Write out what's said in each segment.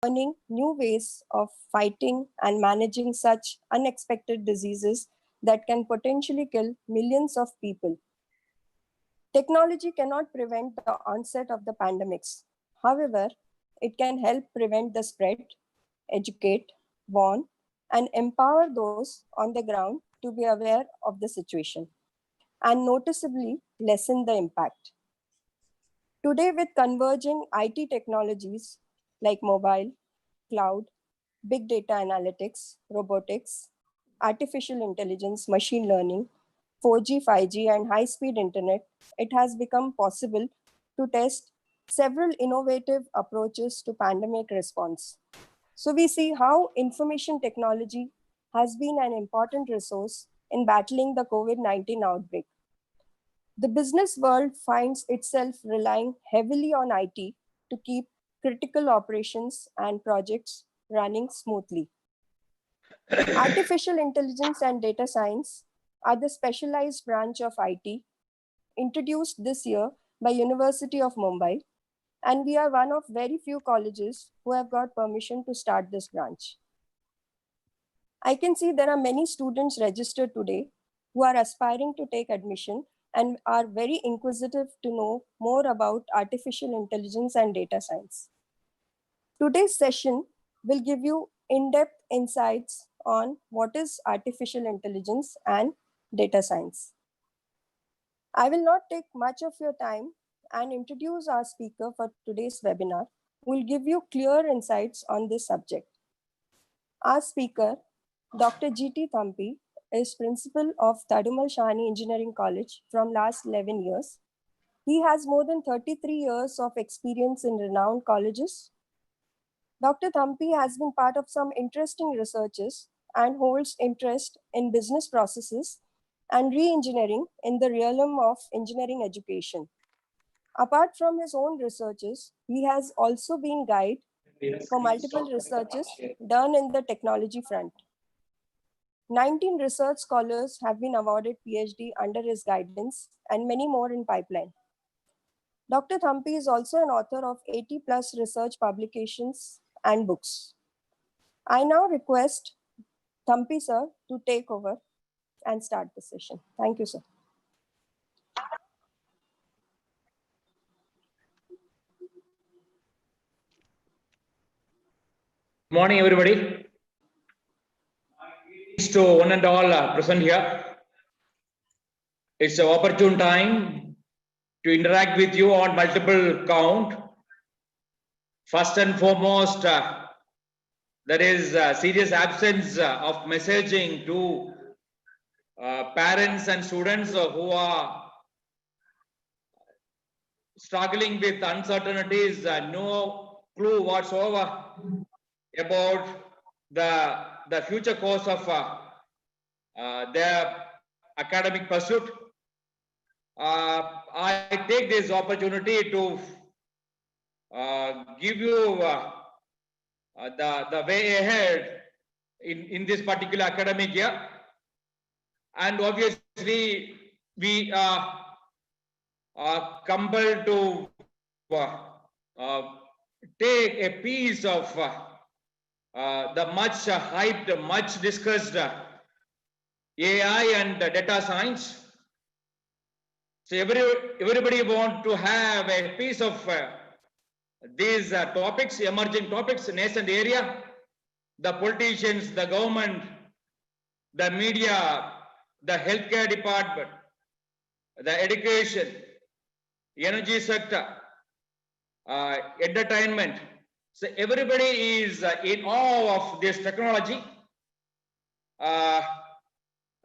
learning new ways of fighting and managing such unexpected diseases that can potentially kill millions of people. Technology cannot prevent the onset of the pandemics. However, it can help prevent the spread, educate, warn, and empower those on the ground to be aware of the situation and noticeably lessen the impact. Today, with converging IT technologies like mobile, cloud, big data analytics, robotics, artificial intelligence, machine learning, 4G, 5G, and high speed internet, it has become possible to test several innovative approaches to pandemic response. So, we see how information technology has been an important resource in battling the COVID 19 outbreak. The business world finds itself relying heavily on IT to keep critical operations and projects running smoothly. Artificial intelligence and data science are the specialized branch of IT introduced this year by University of Mumbai, and we are one of very few colleges who have got permission to start this branch. I can see there are many students registered today who are aspiring to take admission and are very inquisitive to know more about artificial intelligence and data science. Today's session will give you in-depth insights on what is artificial intelligence and data science. I will not take much of your time and introduce our speaker for today's webinar, who will give you clear insights on this subject. Our speaker, Dr. G.T. Thampi, is principal of Thadumal Shahani Engineering College from last 11 years. He has more than 33 years of experience in renowned colleges. Dr. Thampi has been part of some interesting researches and holds interest in business processes and re-engineering in the realm of engineering education. Apart from his own researches, he has also been guide for multiple researches done in the technology front. 19 research scholars have been awarded PhD under his guidance and many more in pipeline. Dr. Thampi is also an author of 80 plus research publications and books. I now request Thampi sir to take over and start the session. Thank you, sir. Good morning, everybody. Thanks to one and all present here. It's an opportune time to interact with you on multiple count. First and foremost, there is serious absence of messaging to parents and students who are struggling with uncertainties, no clue whatsoever about the future course of their academic pursuit. I take this opportunity to give you the way ahead in this particular academic year, and obviously we are compelled to take a piece of the much hyped, much discussed AI and data science. So everybody want to have a piece of these topics, emerging topics, nascent area. The politicians, the government, the media, the healthcare department, the education, energy sector, entertainment. So everybody is in awe of this technology.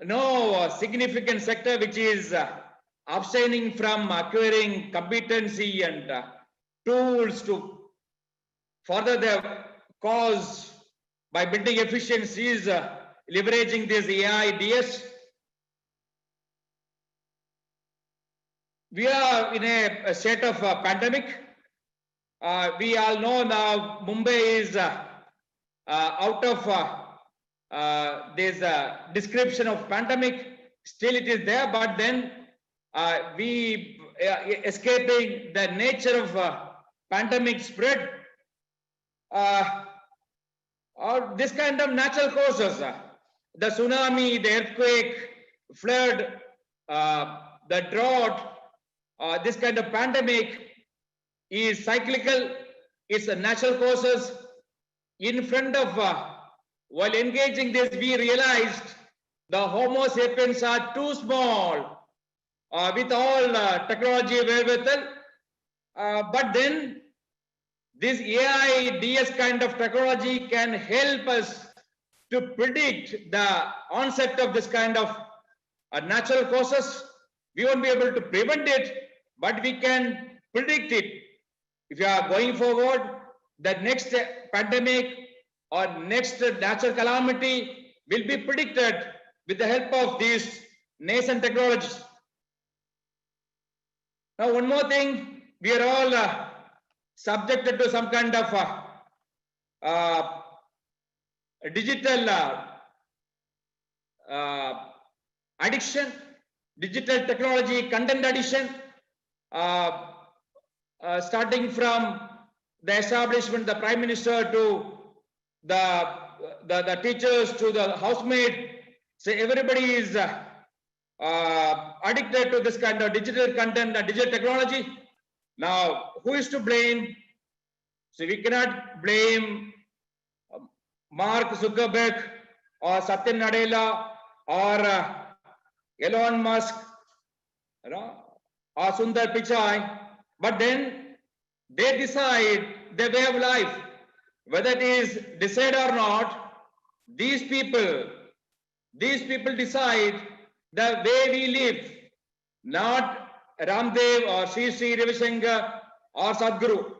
No significant sector which is abstaining from acquiring competency and tools to further their cause by building efficiencies, leveraging this AI, DS. We are in a state of pandemic. We all know now Mumbai is out of this description of pandemic. Still it is there, but then we escaping the nature of pandemic spread. or this kind of natural causes, the tsunami, the earthquake, flood, the drought, this kind of pandemic is cyclical, it's a natural causes. In front of, while engaging this, we realized the Homo sapiens are too small with all technology wherewithal, but then this AI, DS kind of technology can help us to predict the onset of this kind of natural causes. We won't be able to prevent it, but we can predict it. If you are going forward, the next pandemic or next natural calamity will be predicted with the help of these nascent technologies. Now, one more thing, we are all subjected to some kind of digital addiction, digital technology content addiction, starting from the establishment, the Prime Minister to the teachers to the housemaid. So everybody is addicted to this kind of digital content and digital technology. Now, who is to blame? So we cannot blame Mark Zuckerberg or Satya Nadella or Elon Musk, or Sundar Pichai, but then they decide their way of life. Whether it is decided or not, these people decide the way we live, not Ramdev or Sri Ravi Shankar or Sadhguru.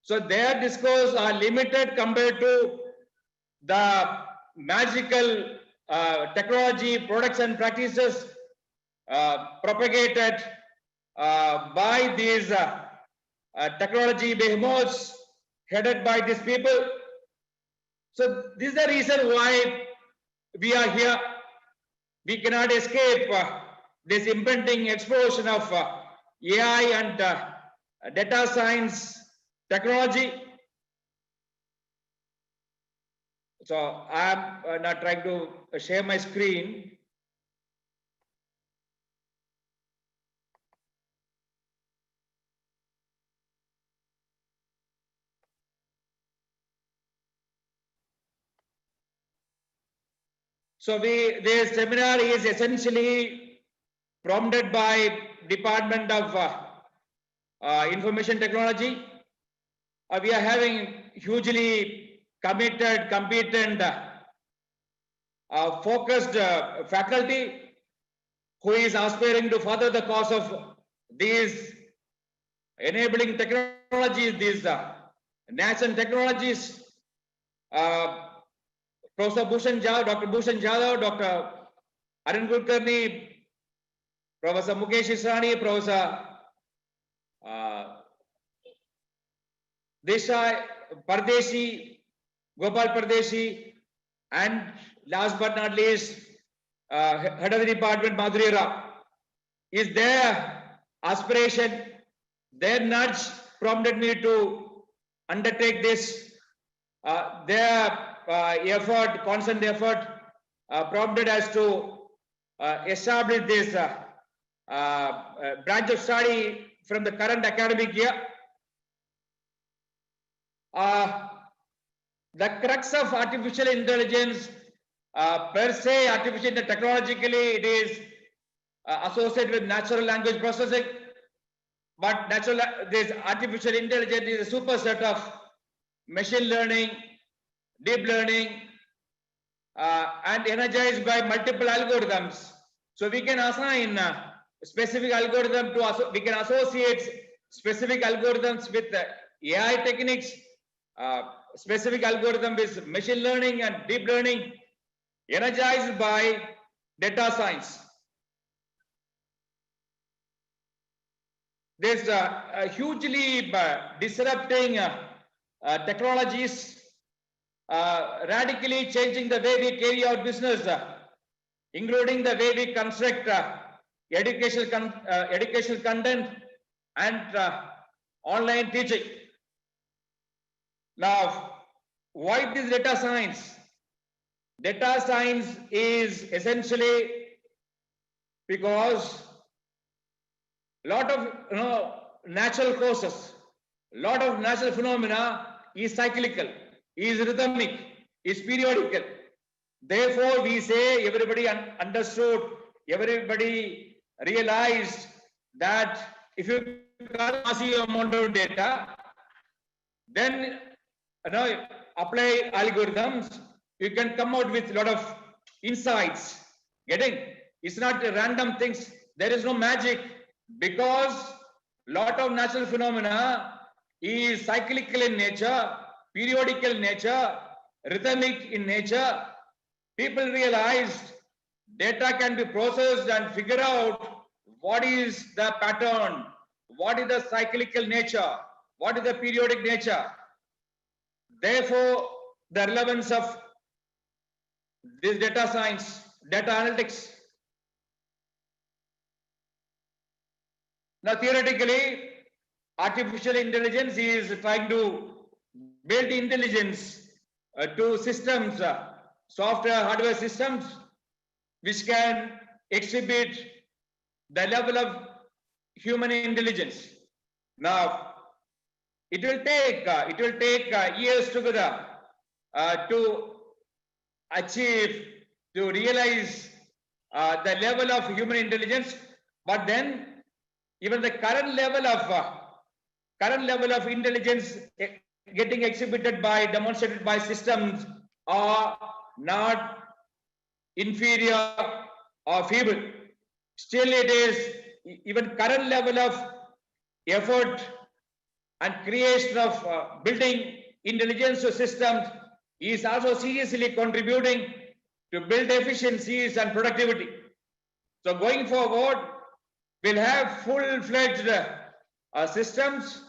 So their discourse are limited compared to the magical technology products and practices propagated by these technology behemoths headed by these people. So this is the reason why we are here. We cannot escape this impending explosion of AI and data science technology. So I am not trying to share my screen. So this seminar is essentially prompted by Department of Information Technology. We are having hugely committed, competent, focused faculty who is aspiring to further the cause of these enabling technologies, these nascent technologies. Professor Bhushan Jadhav, Dr. Bhushan Jadhav, Dr. Arun Kulkarni, Professor Mukesh Israni, Professor Desai, Pardeshi, Gopal Pardeshi, and last but not least, Head of the Department, Madhuri Rao. Is their aspiration, their nudge prompted me to undertake this. Their effort, constant effort, prompted us to establish this branch of study from the current academic year. The crux of artificial intelligence, per se, artificial technologically, it is associated with natural language processing, but this artificial intelligence is a superset of machine learning, deep learning, and energized by multiple algorithms. So we can assign specific algorithm to, we can associate specific algorithms with AI techniques, specific algorithm with machine learning and deep learning, energized by data science. There's hugely disrupting technologies, radically changing the way we carry out business, including the way we construct educational content and online teaching. Now, why this data science? Data science is essentially because a lot of natural causes, lot of natural phenomena is cyclical, is rhythmic, is periodical. Therefore, we say everybody understood, everybody realized that if you collect massive amount of data, then apply algorithms, you can come out with a lot of insights. Getting? It's not random things. There is no magic because lot of natural phenomena is cyclical in nature, periodical in nature, rhythmic in nature. People realized data can be processed and figure out what is the pattern, what is the cyclical nature, what is the periodic nature. Therefore, the relevance of this data science, data analytics. Now, theoretically, artificial intelligence is trying to build intelligence to systems, software, hardware systems, which can exhibit the level of human intelligence. Now, it will take years together to achieve, to realize the level of human intelligence. But then, even the current level of intelligence getting exhibited by, demonstrated by systems are not inferior or feeble. Still, it is even current level of effort and creation of building intelligence systems is also seriously contributing to build efficiencies and productivity. So going forward, we'll have full-fledged systems,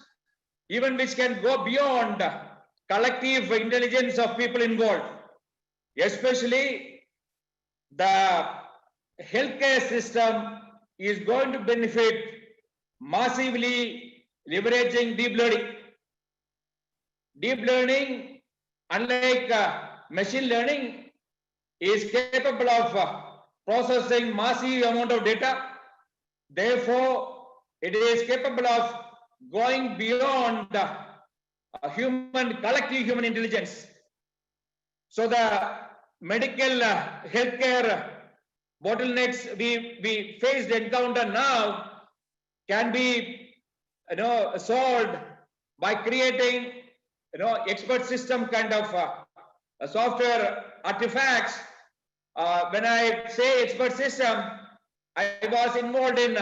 even which can go beyond collective intelligence of people involved. Especially the healthcare system is going to benefit massively leveraging deep learning. Deep learning, unlike machine learning, is capable of processing massive amount of data. Therefore, it is capable of going beyond collective human intelligence. So the medical healthcare bottlenecks we faced encounter now can be solved by creating expert system kind of software artifacts. When I say expert system, I was involved in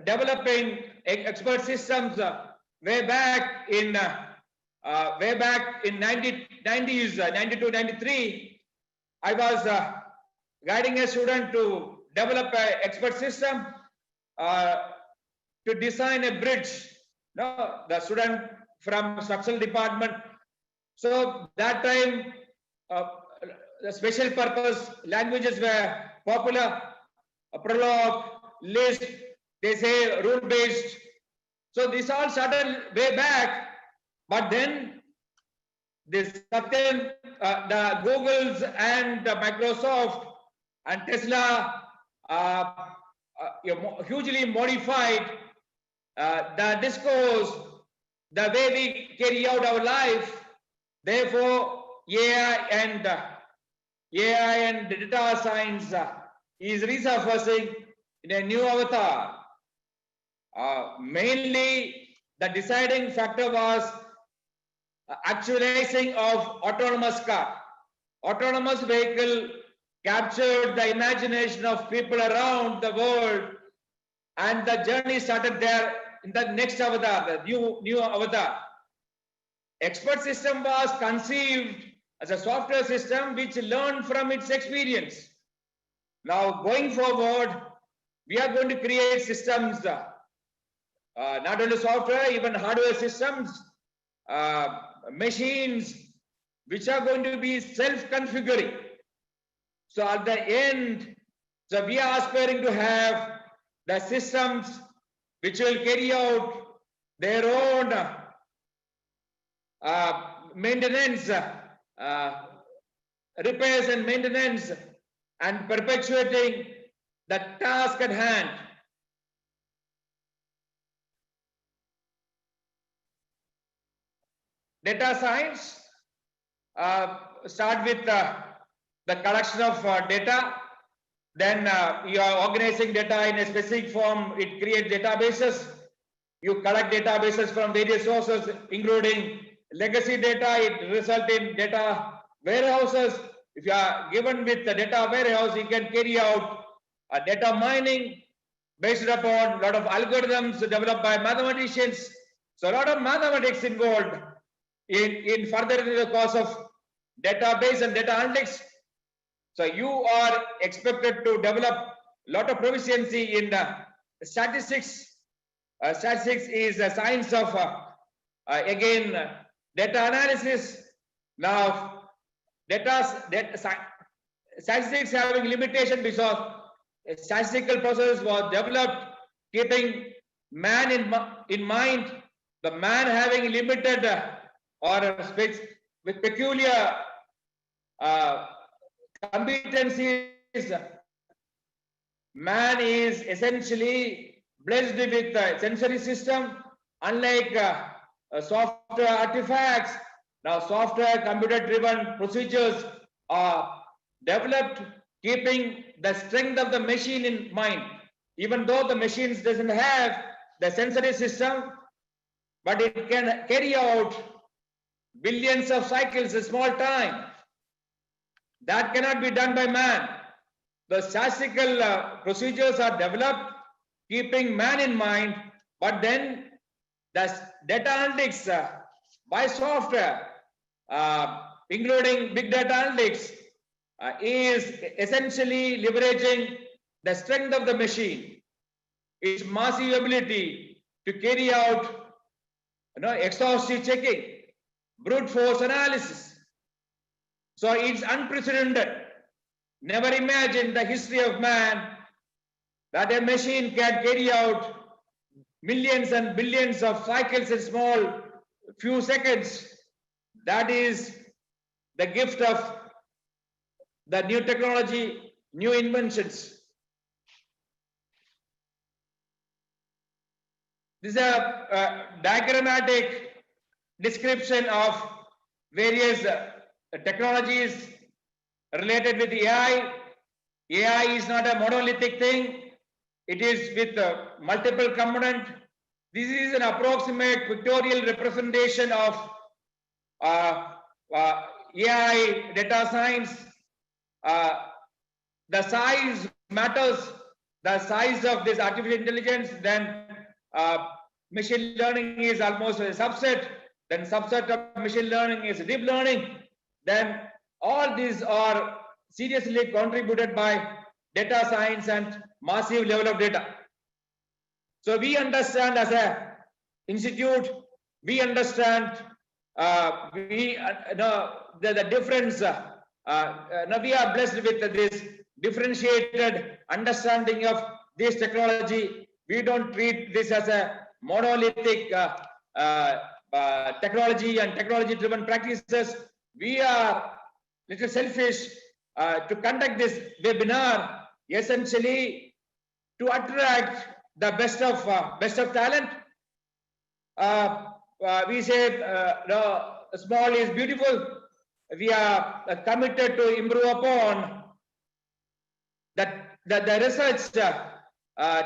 developing expert systems way back in 90s, 92, 93. I was guiding a student to develop an expert system to design a bridge. No, the student from structural department. So that time, the special purpose languages were popular. Prolog, Lisp, they say rule-based. So this all started way back, but then this certain the Googles and Microsoft and Tesla hugely modified the discourse, the way we carry out our life. Therefore, AI and data science is resurfacing in a new avatar. Mainly, the deciding factor was actualizing of autonomous car. Autonomous vehicle captured the imagination of people around the world, and the journey started there in the next avatar, the new avatar. Expert system was conceived as a software system which learned from its experience. Now, going forward, we are going to create systems, not only software, even hardware systems, machines, which are going to be self-configuring. So at the end, so we are aspiring to have the systems which will carry out their own maintenance, repairs and maintenance, and perpetuating the task at hand. Data science start with the collection of data, then you are organizing data in a specific form. It creates databases. You collect databases from various sources, including legacy data. It results in data warehouses. If you are given with the data warehouse, you can carry out data mining based upon a lot of algorithms developed by mathematicians. So a lot of mathematics involved in furthering the cause of database and data analytics. So you are expected to develop a lot of proficiency in statistics. Statistics is a science of again data analysis. Now statistics having limitation because a statistical process was developed keeping man in mind. The man having limited or with peculiar competencies, man is essentially blessed with the sensory system, unlike software artifacts. Now software computer driven procedures are developed keeping the strength of the machine in mind, even though the machines doesn't have the sensory system, but it can carry out billions of cycles in small time. That cannot be done by man. The statistical procedures are developed keeping man in mind, but then the data analytics by software, including big data analytics, is essentially leveraging the strength of the machine, its massive ability to carry out exhaustive checking, brute force analysis. So it's unprecedented. Never imagine the history of man that a machine can carry out millions and billions of cycles in small few seconds. That is the gift of the new technology, new inventions. This is a diagrammatic description of various technologies related with AI. AI is not a monolithic thing. It is with multiple component. This is an approximate pictorial representation of AI data science. The size matters. The size of this artificial intelligence, then machine learning is almost a subset. Then subset of machine learning is deep learning. Then all these are seriously contributed by data science and massive level of data. So we understand as a institute, we understand the difference. Now we are blessed with this differentiated understanding of this technology. We don't treat this as a monolithic technology and technology-driven practices. We are little selfish to conduct this webinar essentially to attract the best of talent. We say small is beautiful. We are committed to improve upon that the research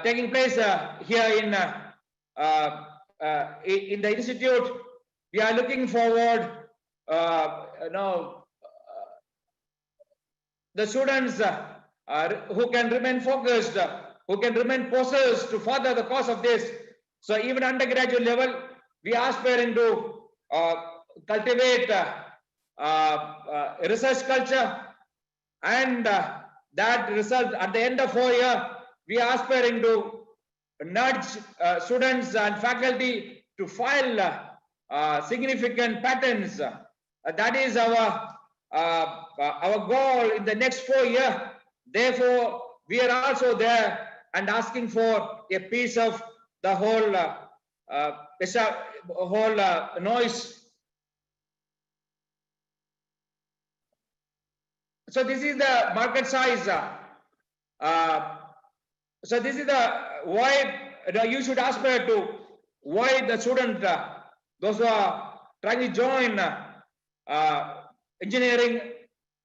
taking place here in the institute. We are looking forward. The students who can remain focused, who can remain possessed to further the cause of this. So even undergraduate level, we are aspiring to cultivate research culture, and that result at the end of 4 years, we are aspiring to nudge students and faculty to file significant patents. That is our goal in the next 4 years. Therefore, we are also there and asking for a piece of the whole noise. So this is the market size. So this is the why you should aspire to why the student, those who are trying to join engineering,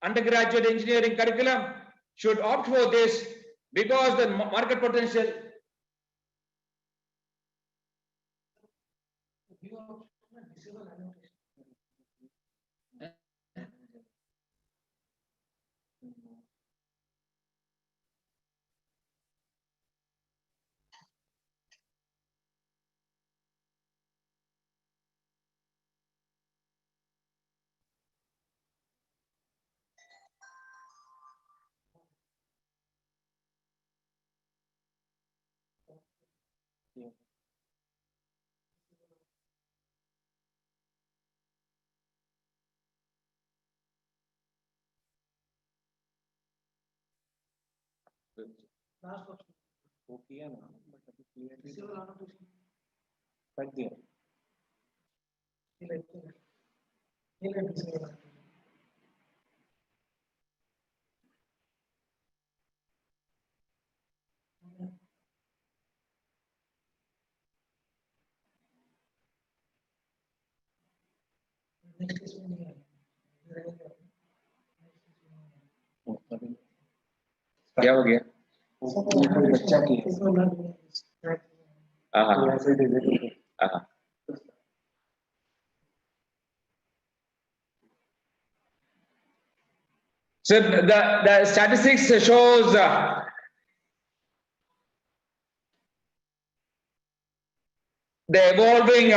undergraduate engineering curriculum should opt for this because the market potential. क्या हो गया? बच्चा की So the statistics shows the evolving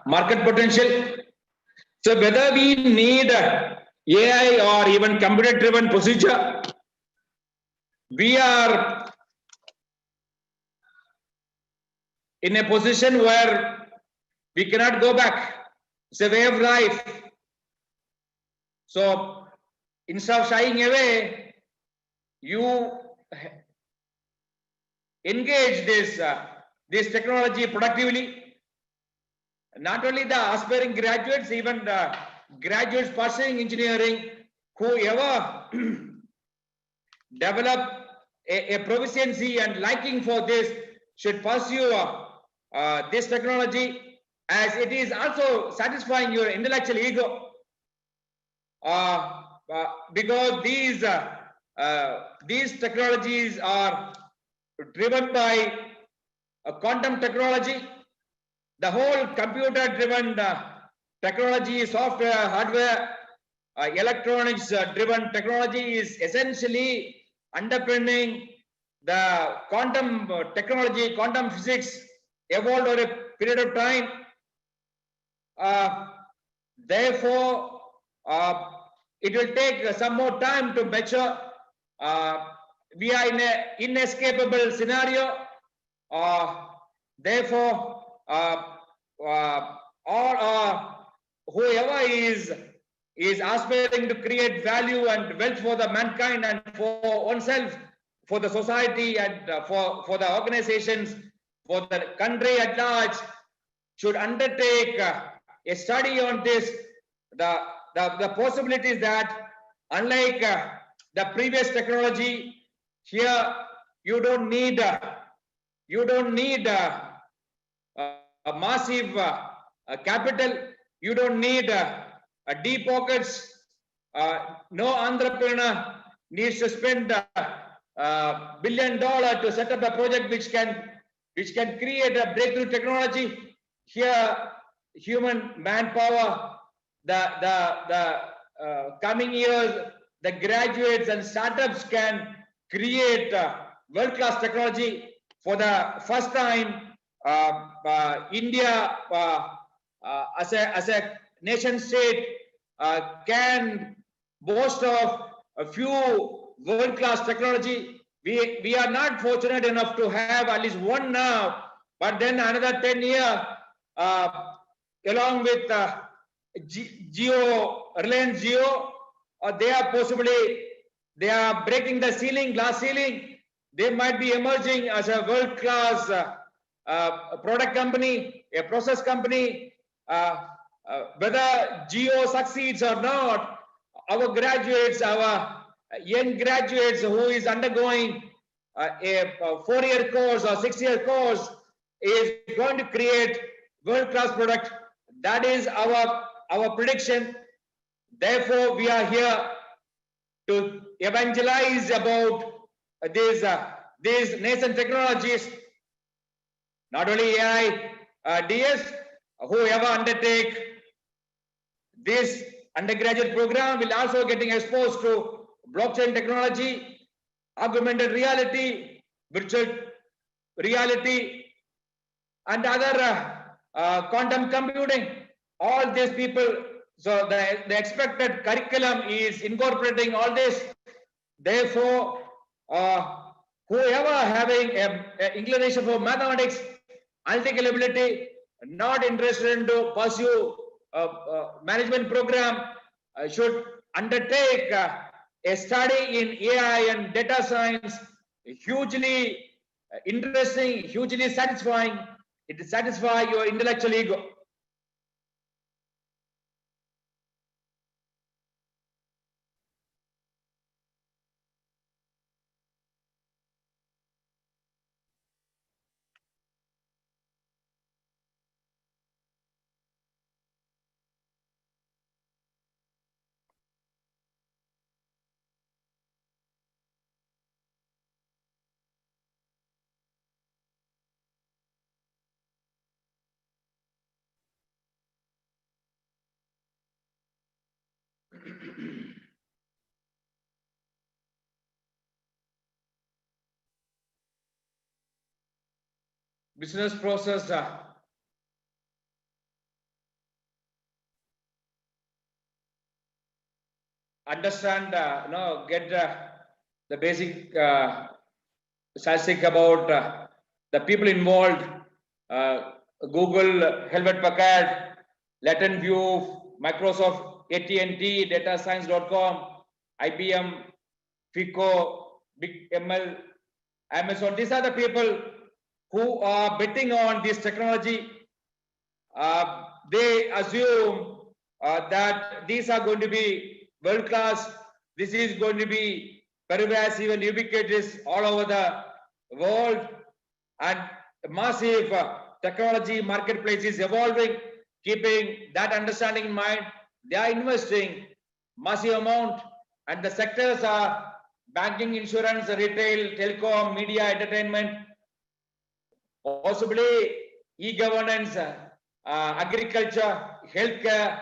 market potential. So whether we need AI or even computer-driven procedure, we are in a position where we cannot go back. It's a way of life. So instead of shying away, you engage this technology productively. Not only the aspiring graduates, even the graduates pursuing engineering, whoever develop a proficiency and liking for this should pursue this technology, as it is also satisfying your intellectual ego, because these technologies are driven by quantum technology. The whole computer-driven technology, software, hardware, electronics driven technology is essentially underpinning the quantum technology, quantum physics evolved over a period of time. Therefore, it will take some more time to mature. We are in an inescapable scenario. Therefore, whoever is aspiring to create value and wealth for the mankind and for oneself, for the society, and for the organizations, for the country at large, should undertake a study on this. The possibilities that, unlike the previous technology, here you don't need a massive capital. You don't need deep pockets. No entrepreneur needs to spend $1 billion to set up a project which can create a breakthrough technology. Here, human manpower, the coming years, the graduates and startups can create world-class technology. For the first time, India as a nation state can boast of a few world-class technology. We are not fortunate enough to have at least one now, but then another 10 years, along with Reliance Jio, they are breaking the ceiling, glass ceiling. They might be emerging as a world-class product company, a process company. Whether Jio succeeds or not, our graduates, our young graduates who is undergoing a 4-year course or 6-year course is going to create world-class product. That is our prediction. Therefore, we are here to evangelize about these nascent technologies. Not only AI, DS, whoever undertake this undergraduate program will also getting exposed to blockchain technology, augmented reality, virtual reality, and other quantum computing. All these people, so the expected curriculum is incorporating all this. Therefore, whoever having a inclination for mathematics, analytical ability, not interested in to pursue management program, should undertake a study in AI and data science. Hugely interesting, hugely satisfying. It satisfies your intellectual ego. Business process understand, get the basic statistic about the people involved. Google, Hewlett Packard, Latent View, Microsoft, AT&T, DataScience.com, IBM, FICO, Big ML, Amazon. These are the people who are betting on this technology. They assume that these are going to be world class. This is going to be pervasive and ubiquitous all over the world, and massive technology marketplace is evolving. Keeping that understanding in mind, they are investing massive amount, and the sectors are banking, insurance, retail, telecom, media, entertainment, possibly e-governance, agriculture, healthcare.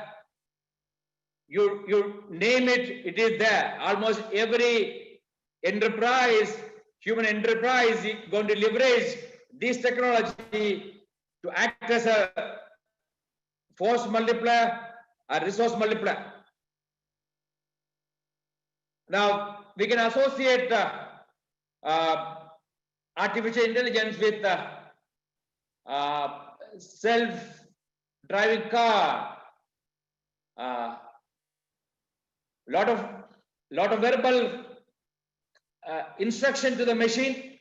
You name it, it is there. Almost every enterprise, human enterprise, is going to leverage this technology to act as a force multiplier, a resource multiplier. Now we can associate artificial intelligence with self-driving car. Lot of verbal instruction to the machine.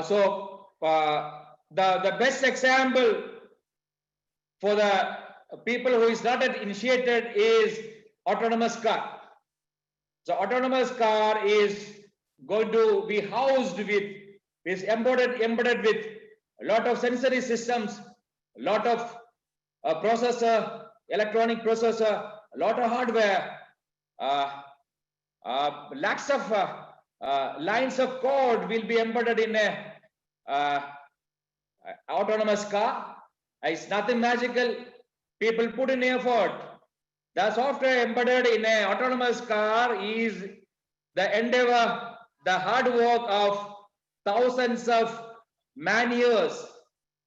So the best example for the people who is not yet initiated is autonomous car. So autonomous car is going to be housed with, is embedded with a lot of sensory systems, a lot of processor, electronic processor, a lot of hardware, lakhs of lines of code will be embedded in a autonomous car. It's nothing magical. People put in effort. The software embedded in an autonomous car is the endeavor, the hard work of thousands of man years.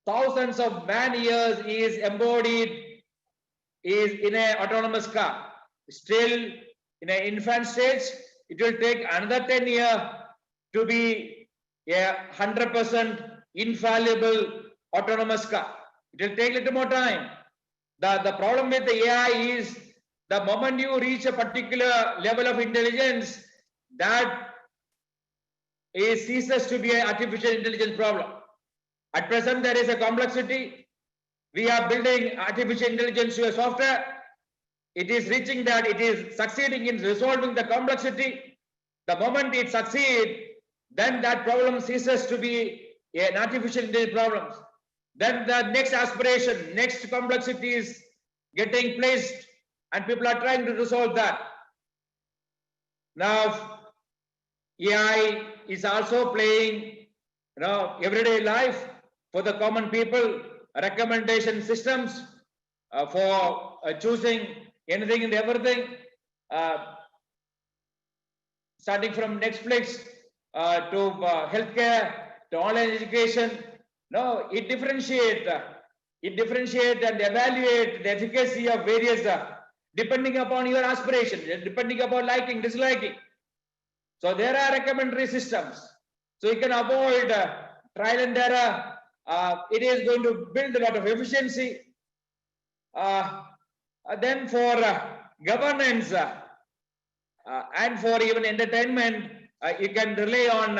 Thousands of man years is embodied is in an autonomous car. Still in an infant stage, it will take another 10 years to be a 100% infallible autonomous car. It will take a little more time. The problem with the AI is the moment you reach a particular level of intelligence, that is ceases to be an artificial intelligence problem. At present, there is a complexity. We are building artificial intelligence to a software. It is reaching that, it is succeeding in resolving the complexity. The moment it succeeds, then that problem ceases to be an artificial intelligence problem. Then the next aspiration, next complexity is getting placed, and people are trying to resolve that. Now, AI is also playing, everyday life for the common people, recommendation systems for choosing anything and everything, starting from Netflix to healthcare to online education. No, it differentiate and evaluate the efficacy of various depending upon your aspiration, depending upon liking, disliking. So there are recommendatory systems. So you can avoid trial and error. It is going to build a lot of efficiency. Then for governance and for even entertainment, you can rely on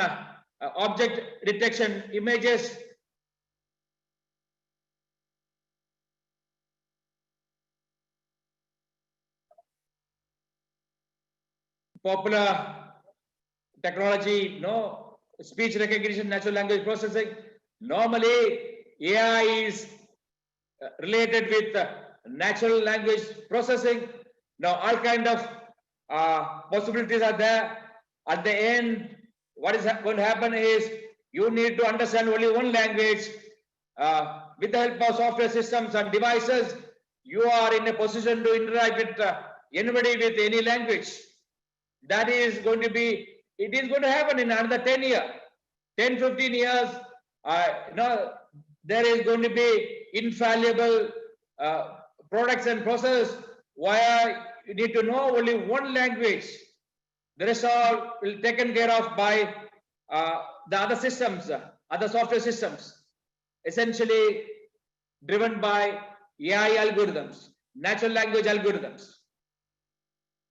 object detection images. Popular technology, speech recognition, natural language processing. Normally, AI is related with natural language processing. Now, all kind of possibilities are there. At the end, what is going to happen is you need to understand only one language. With the help of software systems and devices, you are in a position to interact with anybody with any language. That is going to be, it is going to happen in another 10 years, 10, 15 years. There is going to be infallible products and processes where you need to know only one language. The rest all will be taken care of by the other systems, other software systems, essentially driven by AI algorithms, natural language algorithms.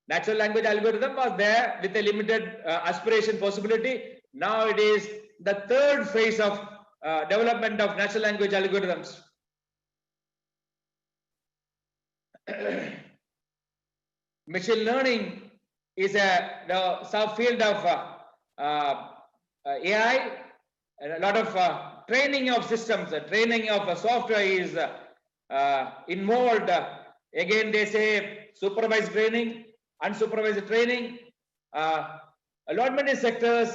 Natural language algorithm was there with a limited aspiration possibility. Now it is the third phase of development of natural language algorithms. Machine learning is a subfield of AI. A lot of training of systems, training of software is involved. Again, they say supervised training, unsupervised training. A lot many sectors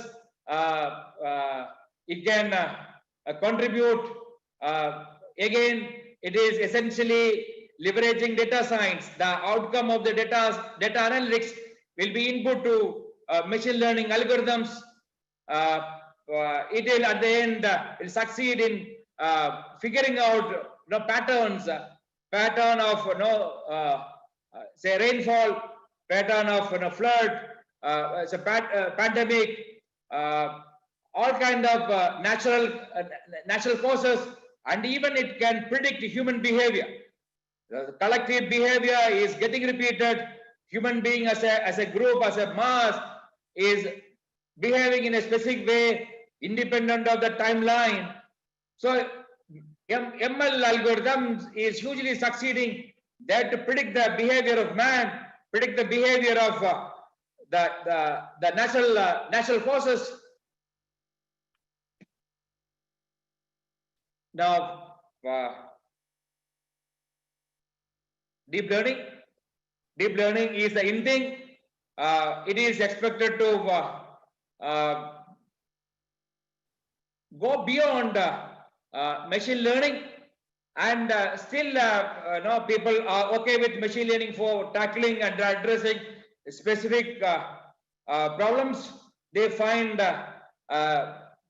it can contribute. Again, it is essentially leveraging data science. The outcome of the data analytics will be input to machine learning algorithms. It will at the end will succeed in figuring out patterns, pattern of say rainfall, pattern of flood, pandemic, all kind of natural causes, and even it can predict human behavior. The collective behavior is getting repeated. Human being as a group, as a mass, is behaving in a specific way, independent of the timeline. So ML algorithms is hugely succeeding there to predict the behavior of man, predict the behavior of the natural causes. Now, deep learning is the in thing. It is expected to go beyond machine learning, and still people are okay with machine learning for tackling and addressing specific problems. They find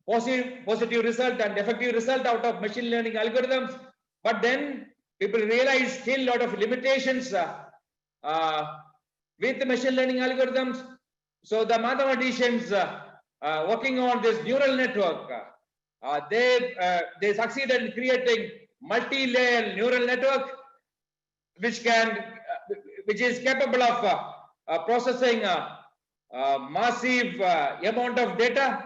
positive result and effective result out of machine learning algorithms, but then people realize still a lot of limitations with the machine learning algorithms. So the mathematicians working on this neural network, they succeeded in creating multi-layer neural network which is capable of processing massive amount of data.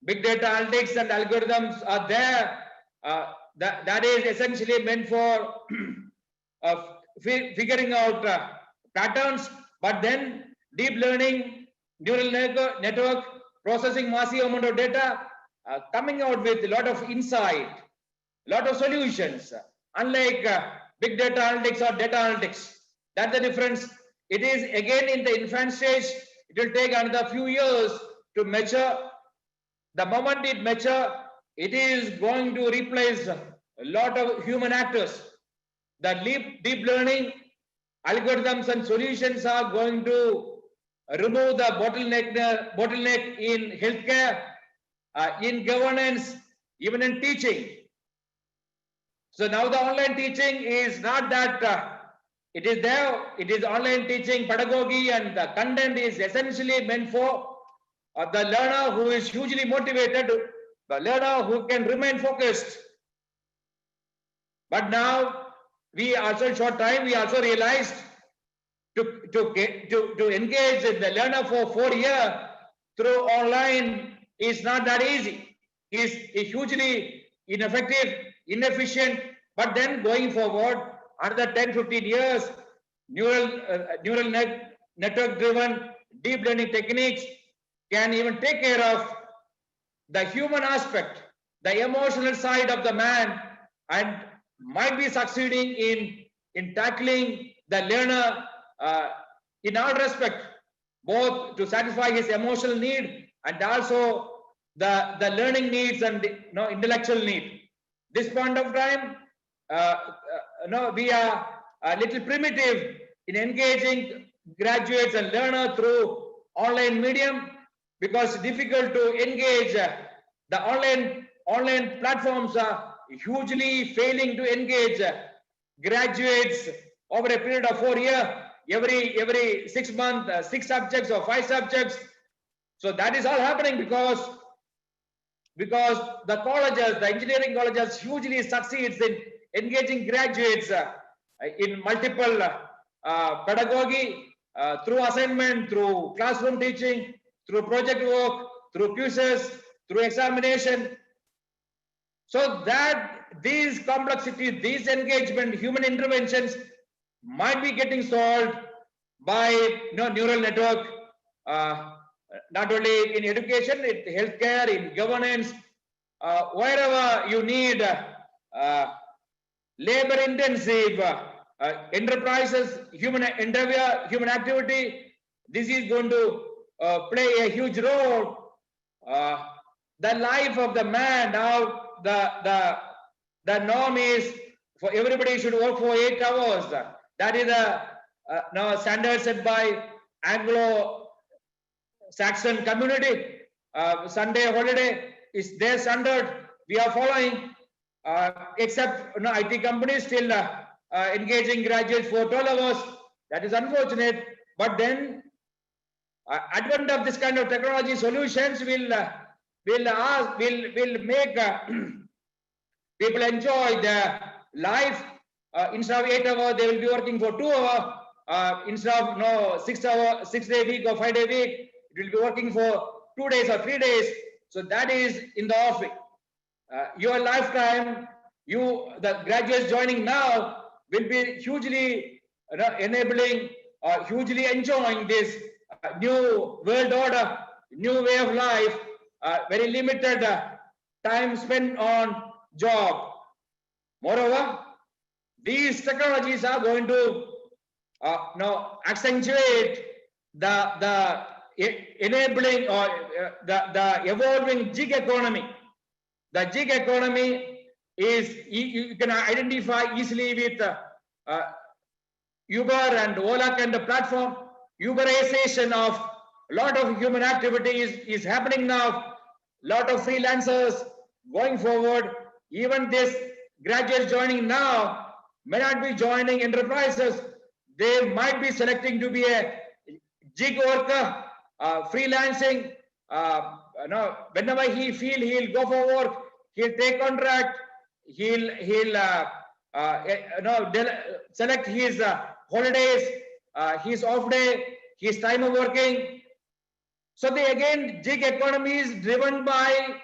Big data analytics and algorithms are there. That is essentially meant for figuring out patterns, but then deep learning neural network processing massive amount of data, coming out with a lot of insight, lot of solutions. Unlike big data analytics or data analytics, that's the difference. It is again in the infant stage. It will take another few years to mature. The moment it mature, it is going to replace a lot of human actors. The deep learning algorithms and solutions are going to remove the bottleneck in healthcare, in governance, even in teaching. So now the online teaching is not that it is there, it is online teaching pedagogy, and the content is essentially meant for the learner who is hugely motivated, the learner who can remain focused. But now we also, in short time, we also realized to engage the learner for 4 years through online is not that easy. Is hugely ineffective, inefficient. But then going forward, another 10-15 years, neural network driven deep learning techniques can even take care of the human aspect, the emotional side of the man, and might be succeeding in tackling the learner in all respect, both to satisfy his emotional need and also the learning needs and intellectual need. This point of time, we are a little primitive in engaging graduates and learners through online medium, because it's difficult to engage. The online platforms are hugely failing to engage graduates over a period of 4 years, every 6 months, 6 subjects or 5 subjects. So that is all happening because the colleges, the engineering colleges hugely succeeds in engaging graduates in multiple pedagogy, through assignment, through classroom teaching, through project work, through quizzes, through examination. So that these complexities, these engagement, human interventions might be getting solved by neural network, not only in education, in healthcare, in governance, wherever you need labor intensive enterprises, human endeavor, human activity, this is going to play a huge role. The life of the man, now the norm is for everybody should work for 8 hours. That is the now standard set by Anglo-Saxon community. Sunday holiday is their standard. We are following, except IT companies still engaging graduates for 12 hours. That is unfortunate. But then advent of this kind of technology solutions will make people enjoy their life. Instead of 8 hours, they will be working for 2 hours. Instead of 6 day week or 5 day week, it will be working for 2 days or 3 days. So that is in the offing. Your lifetime, the graduates joining now will be hugely enabling or hugely enjoying this new world order, new way of life, very limited time spent on job. Moreover, these technologies are going to accentuate the enabling or the evolving gig economy. The gig economy is, you can identify easily with Uber and Ola kind of platform. Uberization of a lot of human activity is happening now. Lot of freelancers going forward. Even this graduates joining now may not be joining enterprises. They might be selecting to be a gig worker, freelancing. Whenever he feel he'll go for work, he'll take contract. He'll select his holidays, his off day, his time of working. So again, gig economy is driven by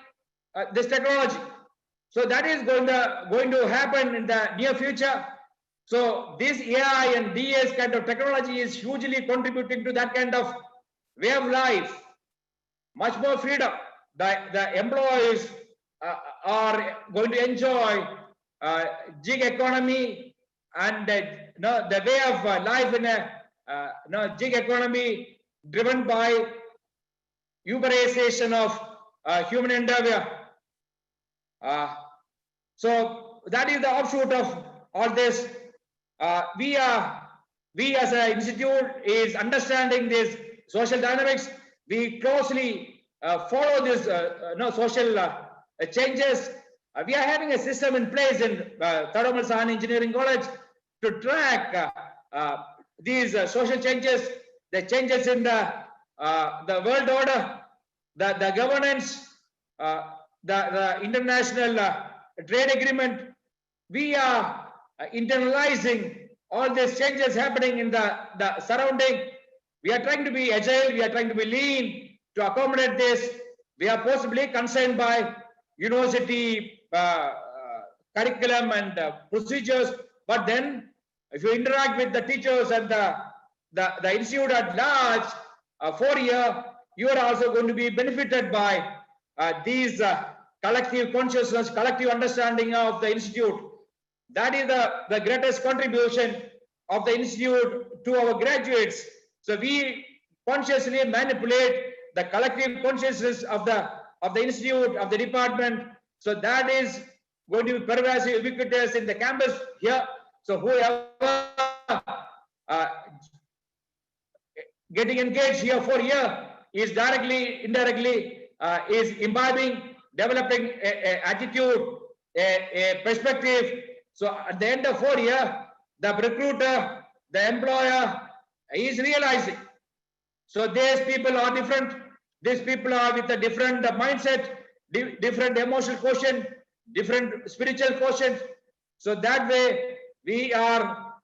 this technology. So that is going to happen in the near future. So this AI and DS kind of technology is hugely contributing to that kind of way of life, much more freedom. The employees are going to enjoy gig economy and the way of life in a gig economy driven by Uberization of human endeavor. So that is the offshoot of all this. We as an institute is understanding this social dynamics. We closely follow this social changes. We are having a system in place in Tharumal Sahan Engineering College to track these social changes, the changes in the world order, the governance, the international trade agreement. We are internalizing all these changes happening in the surrounding. We are trying to be agile, we are trying to be lean to accommodate this. We are possibly concerned by university curriculum and procedures, but then if you interact with the teachers and the institute at large, 4 year, you are also going to be benefited by these collective consciousness, collective understanding of the institute. That is the greatest contribution of the institute to our graduates. So we consciously manipulate the collective consciousness of the institute, of the department. So that is going to be pervasive, ubiquitous in the campus here. So whoever getting engaged here for a year is directly, indirectly is imbibing, developing a attitude, a perspective. So at the end of 4 years, the recruiter, the employer is realizing. So these people are different. These people are with a different mindset, different emotional quotient, different spiritual quotient. So that way we are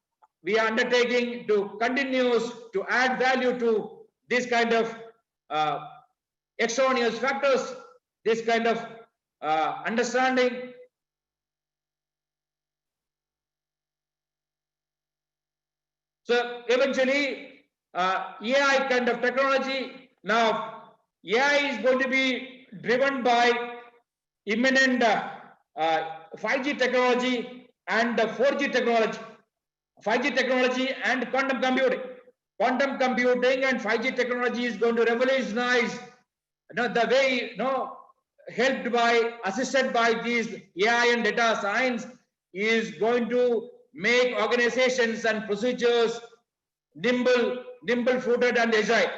undertaking to continues to add value to this kind of extraneous factors, this kind of understanding. So eventually AI kind of technology, now AI is going to be driven by imminent 5G technology and 4G technology. 5G technology and quantum computing. Quantum computing and 5G technology is going to revolutionize the way, helped by, assisted by these AI and data science, is going to make organizations and procedures nimble-footed and agile.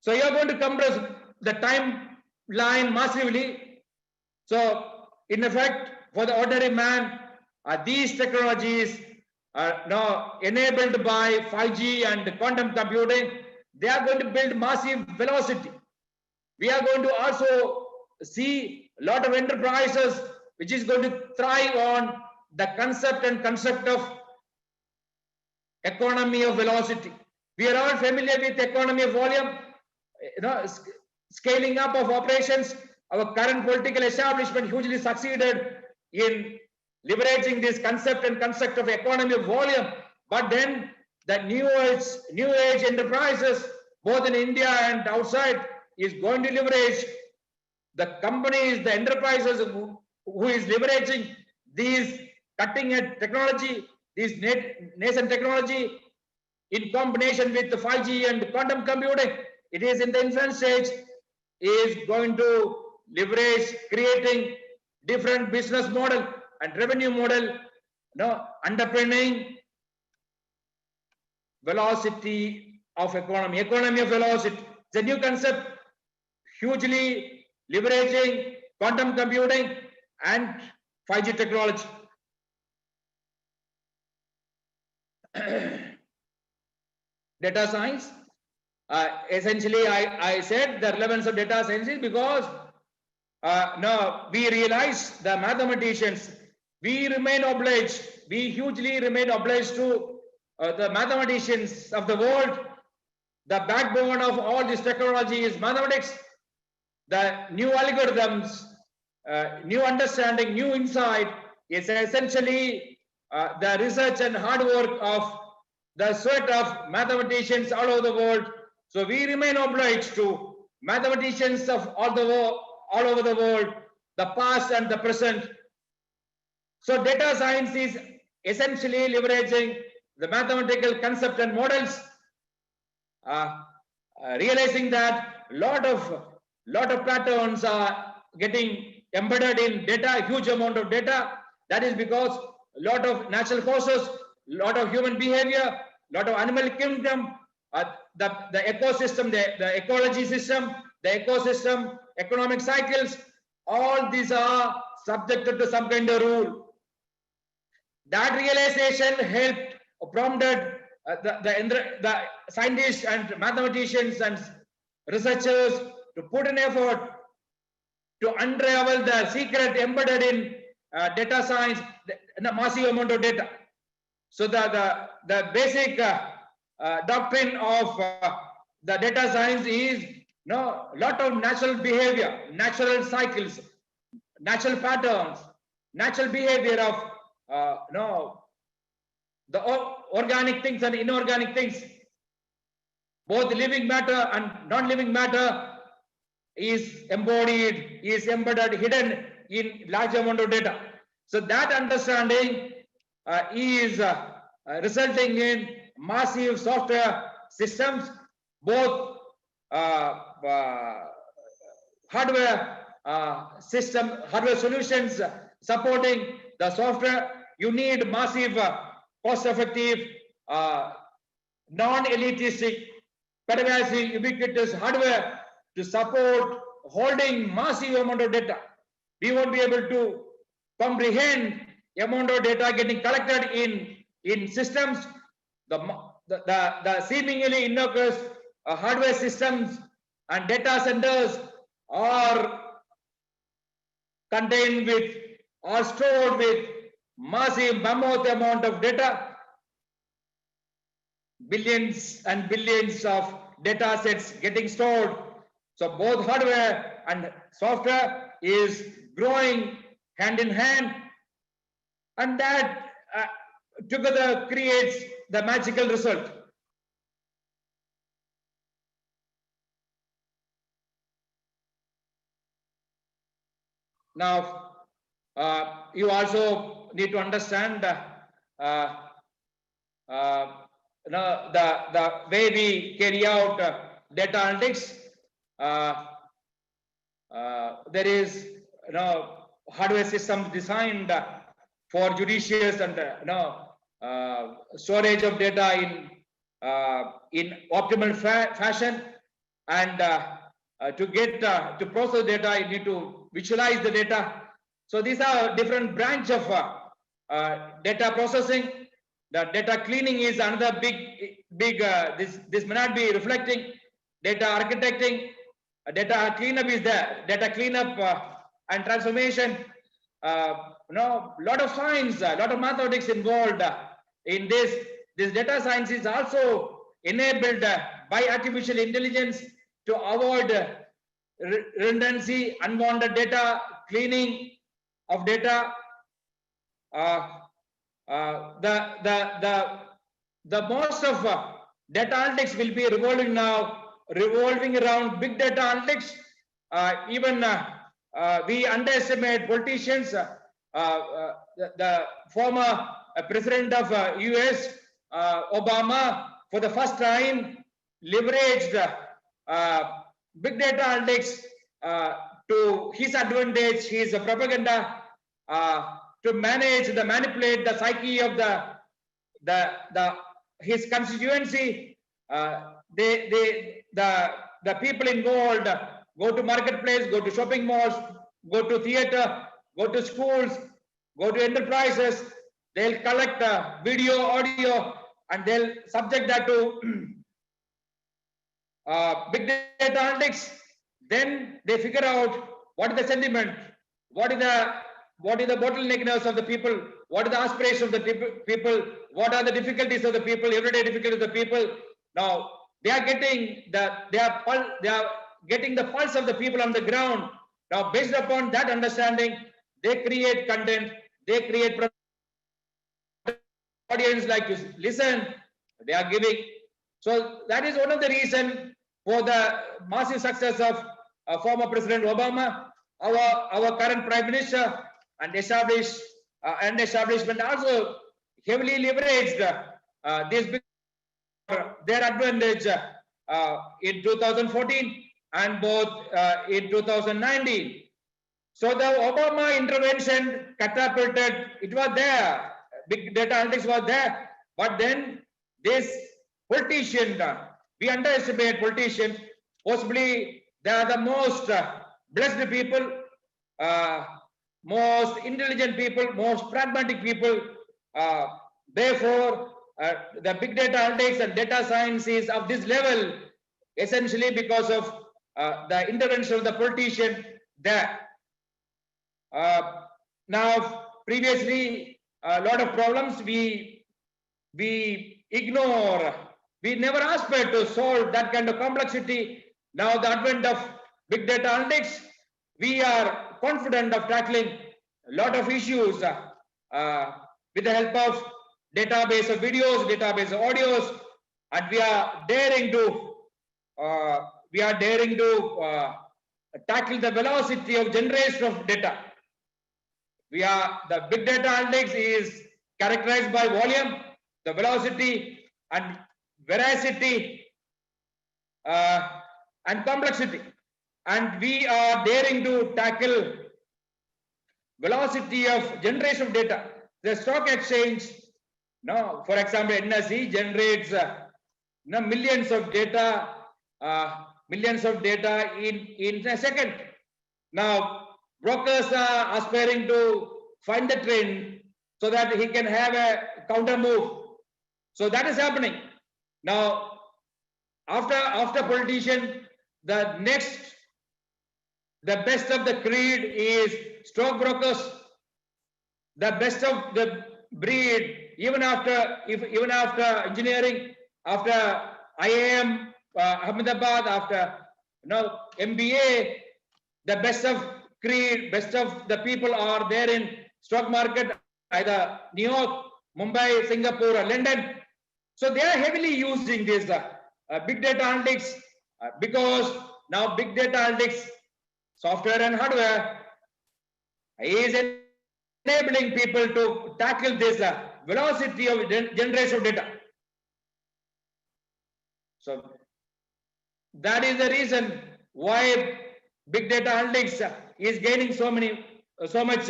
So you are going to compress the timeline massively. So in effect, for the ordinary man, these technologies are now enabled by 5G and quantum computing. They are going to build massive velocity. We are going to also see a lot of enterprises which is going to thrive on the concept and construct of economy of velocity. We are all familiar with economy of volume, scaling up of operations. Our current political establishment hugely succeeded in liberating this concept and construct of economy of volume. But then the new age enterprises, both in India and outside, is going to leverage the companies, the enterprises who is leveraging these cutting edge technology, this nascent technology in combination with the 5G and quantum computing. It is in the infant stage, is going to leverage creating different business model and revenue model, underpinning velocity of economy of velocity. It's a new concept, hugely leveraging quantum computing and 5G technology. Data science. Essentially, I said the relevance of data science is because now we realize the mathematicians, we hugely remain obliged to the mathematicians of the world. The backbone of all this technology is mathematics. The new algorithms, new understanding, new insight is essentially the research and hard work of the sweat of mathematicians all over the world. So we remain obliged to mathematicians of all over the world, the past and the present. So data science is essentially leveraging the mathematical concept and models, realizing that lot of patterns are getting embedded in data, huge amount of data. That is because a lot of natural causes, lot of human behavior, lot of animal kingdom, the ecosystem, the ecology system, the ecosystem, economic cycles, all these are subjected to some kind of rule. That realization helped, prompted the scientists and mathematicians and researchers to put an effort to unravel the secret embedded in data science, the massive amount of data. So the basic doctrine of the data science is lot of natural behavior, natural cycles, natural patterns, natural behavior of the organic things and inorganic things, both living matter and non-living matter is embodied, is embedded, hidden in large amount of data. So that understanding is resulting in massive software systems, both hardware solutions supporting the software. You need massive, cost-effective, non-elitistic, pervasive, ubiquitous hardware to support holding massive amount of data. We won't be able to comprehend the amount of data getting collected in systems. The seemingly innocuous hardware systems and data centers are contained with or stored with massive mammoth amount of data, billions and billions of data sets getting stored. So both hardware and software is growing hand in hand, and that together creates the magical result. Now, you also need to understand the way we carry out data analytics. There is hardware systems designed for judicious and storage of data in optimal fashion, and to process data, you need to visualize the data. So these are different branch of data processing. The data cleaning is another big this may not be reflecting. Data architecting, data cleanup is there. Data cleanup and transformation. Lot of science, lot of mathematics involved in this. This data science is also enabled by artificial intelligence to avoid redundancy, unwanted data, cleaning of data. The most of data analytics will be revolving around big data analytics. Even we underestimate politicians. The former president of US, Obama, for the first time leveraged big data analytics to his advantage, his propaganda, to manipulate the psyche of his constituency. The people involved go to marketplace, go to shopping malls, go to theater, go to schools, go to enterprises. They'll collect video, audio, and they'll subject that to big data analytics. Then they figure out what is the sentiment, what is the bottleneckness of the people, what is the aspirations of the people, what are the difficulties of the people, everyday difficulties of the people. Now they are getting getting the pulse of the people on the ground. Now based upon that understanding, they create content, they create audience like to listen, they are giving. So that is one of the reason for the massive success of former President Obama, our current Prime Minister, and establishment also heavily leveraged this big their advantage in 2014 and both in 2019. So the Obama intervention catapulted, it was there, big data analytics was there, but then this politician, we underestimate politicians, possibly they are the most blessed people, most intelligent people, most pragmatic people. Therefore, the big data analytics and data science is of this level, essentially because of the intervention of the politician there. Now, previously, a lot of problems we ignore. We never aspired to solve that kind of complexity. Now, the advent of big data analytics, we are confident of tackling a lot of issues with the help of database of videos, database of audios, and we are daring to tackle the velocity of generation of data. The big data analytics is characterized by volume, the velocity, and veracity, and complexity. And we are daring to tackle velocity of generation of data. The stock exchange, for example, NSE generates millions of data in a second. Now, brokers are aspiring to find the trend so that he can have a counter move. So that is happening. Now, after politician, the best of the breed is stockbrokers. The best of the breed, even after engineering, after IIM Ahmedabad, after MBA, the best of creed, best of the people are there in stock market, either New York, Mumbai, Singapore, or London. So they are heavily using this big data analytics because now big data analytics, software and hardware, is enabling people to tackle this velocity of generation of data. So that is the reason why big data analytics is gaining so much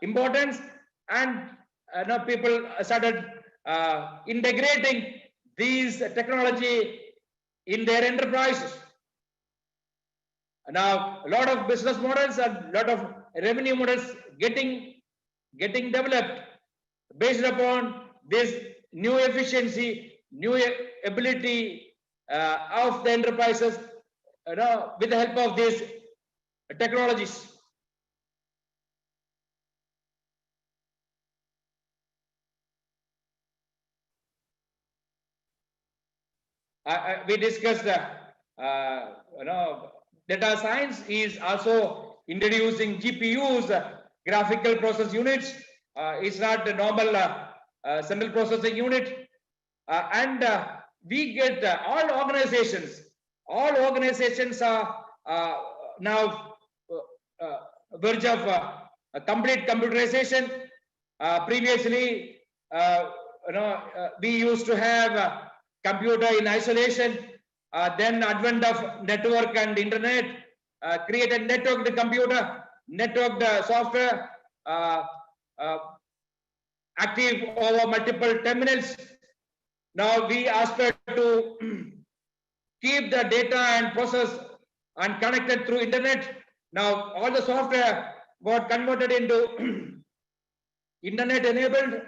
importance, and now people started integrating these technology in their enterprises. Now, a lot of business models and a lot of revenue models getting developed based upon this new efficiency, new ability of the enterprises, with the help of these technologies. We discussed data science is also introducing GPUs, graphical process units. It's not a normal central processing unit, and we get all organizations are now verge of complete computerization. Previously, we used to have computer in isolation. Then advent of network and internet created networked computer, networked software, active over multiple terminals. Now we aspire to keep the data and process and connected through internet. Now all the software got converted into internet enabled.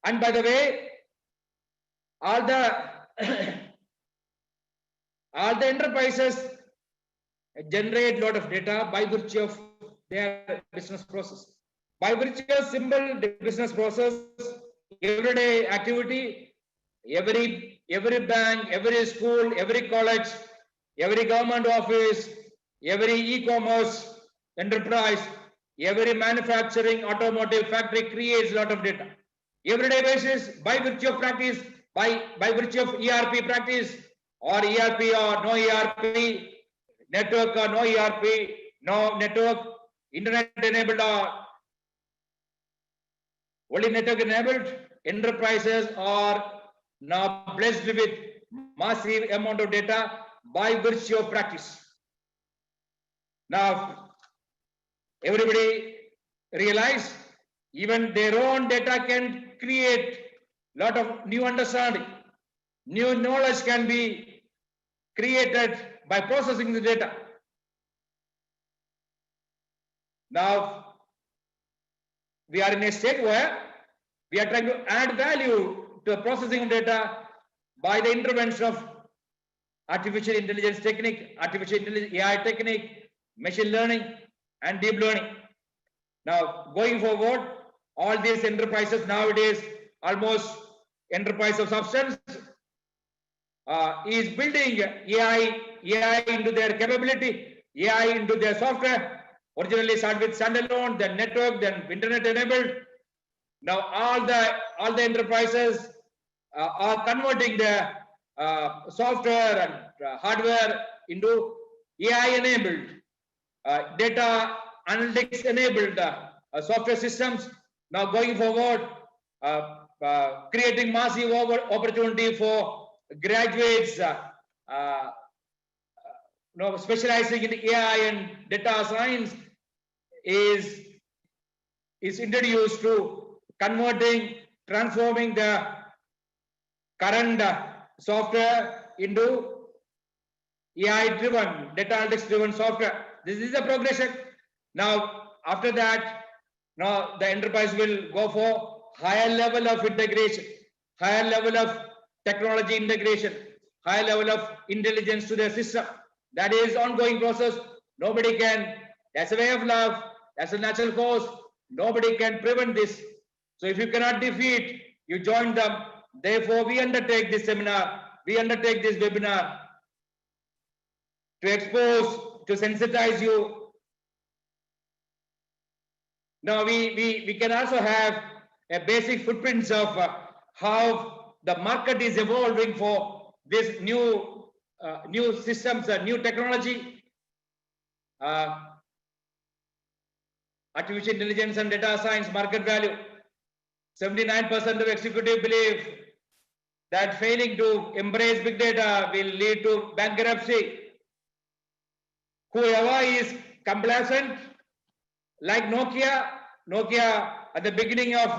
And by the way, all the enterprises generate a lot of data by virtue of their business process. By virtue of simple business process, everyday activity, every bank, every school, every college, every government office, every e-commerce enterprise, every manufacturing automotive factory creates a lot of data. everyday basis by virtue of practice, by virtue of ERP practice or ERP or no ERP, network or no ERP, no network, internet enabled or only network enabled, enterprises are now blessed with massive amount of data by virtue of practice. Now, everybody realize even their own data can create lot of new understanding, new knowledge can be created by processing the data. Now, we are in a state where we are trying to add value to the processing of data by the intervention of artificial intelligence technique, artificial intelligence AI technique, machine learning and deep learning. Now, going forward, all these enterprises nowadays, almost enterprise of substance, is building AI into their capability, AI into their software. Originally started with standalone, then network, then internet enabled. Now all the enterprises are converting their software and hardware into AI enabled, data analytics enabled software systems. Now going forward, creating massive opportunity for graduates specializing in AI and data science is introduced to converting, transforming the current software into AI driven, data analytics driven software. This is a progression. Now after that, now the enterprise will go for higher level of integration, higher level of technology integration, higher level of intelligence to their system. That is ongoing process. Nobody can, that's a way of life, that's a natural course. Nobody can prevent this. So if you cannot defeat, you join them. Therefore, we undertake this seminar, we undertake this webinar to expose, to sensitize you. Now we can also have a basic footprints of how the market is evolving for this new systems and new technology, artificial intelligence and data science market value. 79% of executive believe that failing to embrace big data will lead to bankruptcy. Whoever is complacent, like Nokia at the beginning of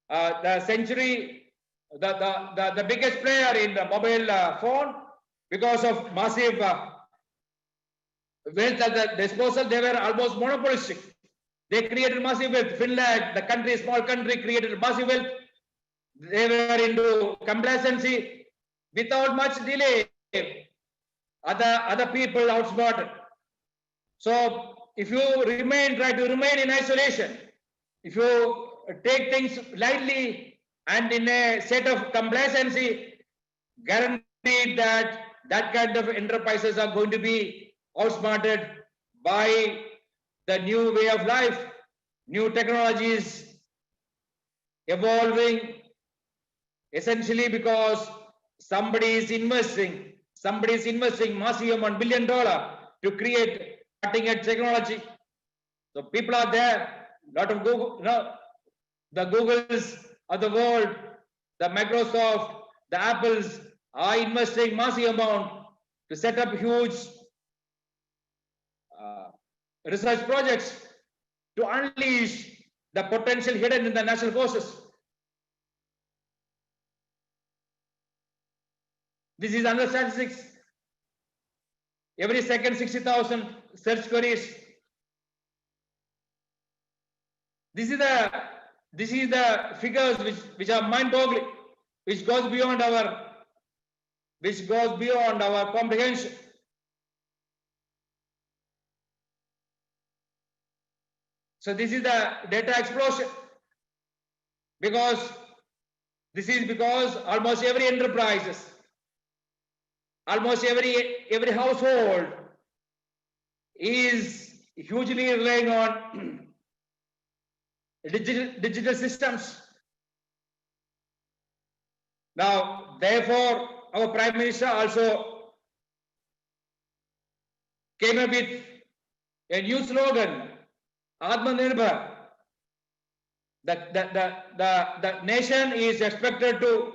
the century, the biggest player in the mobile phone, because of massive wealth at the disposal, they were almost monopolistic. They created massive wealth. Finland, the country, small country, created massive wealth. They were into complacency. Without much delay, other people outsmarted. So if you try to remain in isolation, if you take things lightly and in a state of complacency, guaranteed that kind of enterprises are going to be outsmarted by the new way of life, new technologies evolving, essentially because somebody is investing massive amount, $1 billion to create cutting edge technology. So people are there, lot of Google, the Googles of the world, the Microsoft, the Apples are investing massive amount to set up huge research projects to unleash the potential hidden in the natural forces. This is under statistics. Every second 60,000 search queries. This is the figures which are mind-boggling, which goes beyond our comprehension. So this is the data explosion, because almost every enterprises, almost every household is hugely relying on digital systems. Now, therefore, our Prime Minister also came up with a new slogan, Atmanirbhar. The nation is expected to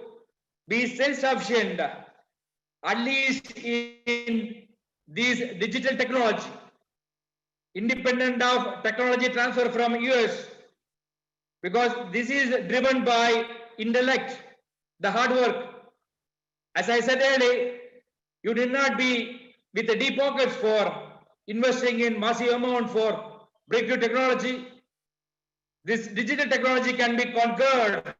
be self-sufficient, at least in this digital technology, independent of technology transfer from US, because this is driven by intellect, the hard work. As I said earlier, you did not be with the deep pockets for investing in massive amount for breakthrough technology. This digital technology can be conquered.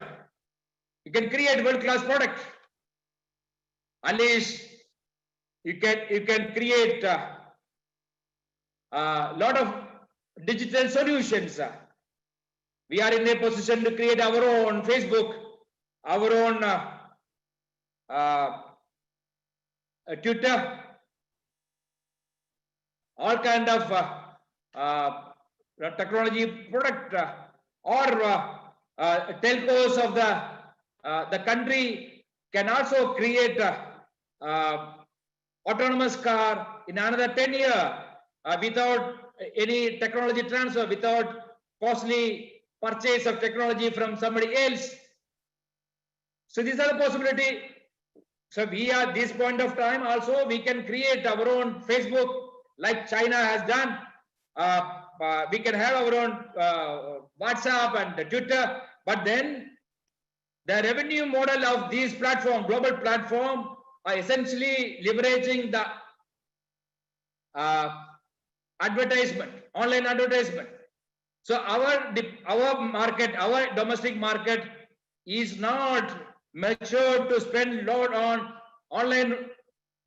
You can create world-class product. At least you can create a lot of digital solutions. We are in a position to create our own Facebook, our own Twitter, all kind of technology product or telcos of the country can also create autonomous car in another 10 years without any technology transfer, without costly purchase of technology from somebody else. So these are the possibility. So we are this point of time also we can create our own Facebook like China has done. We can have our own WhatsApp and Twitter, but then the revenue model of these platform, global platform, are essentially leveraging the advertisement, online advertisement. So our market, our domestic market is not matured to spend a lot on online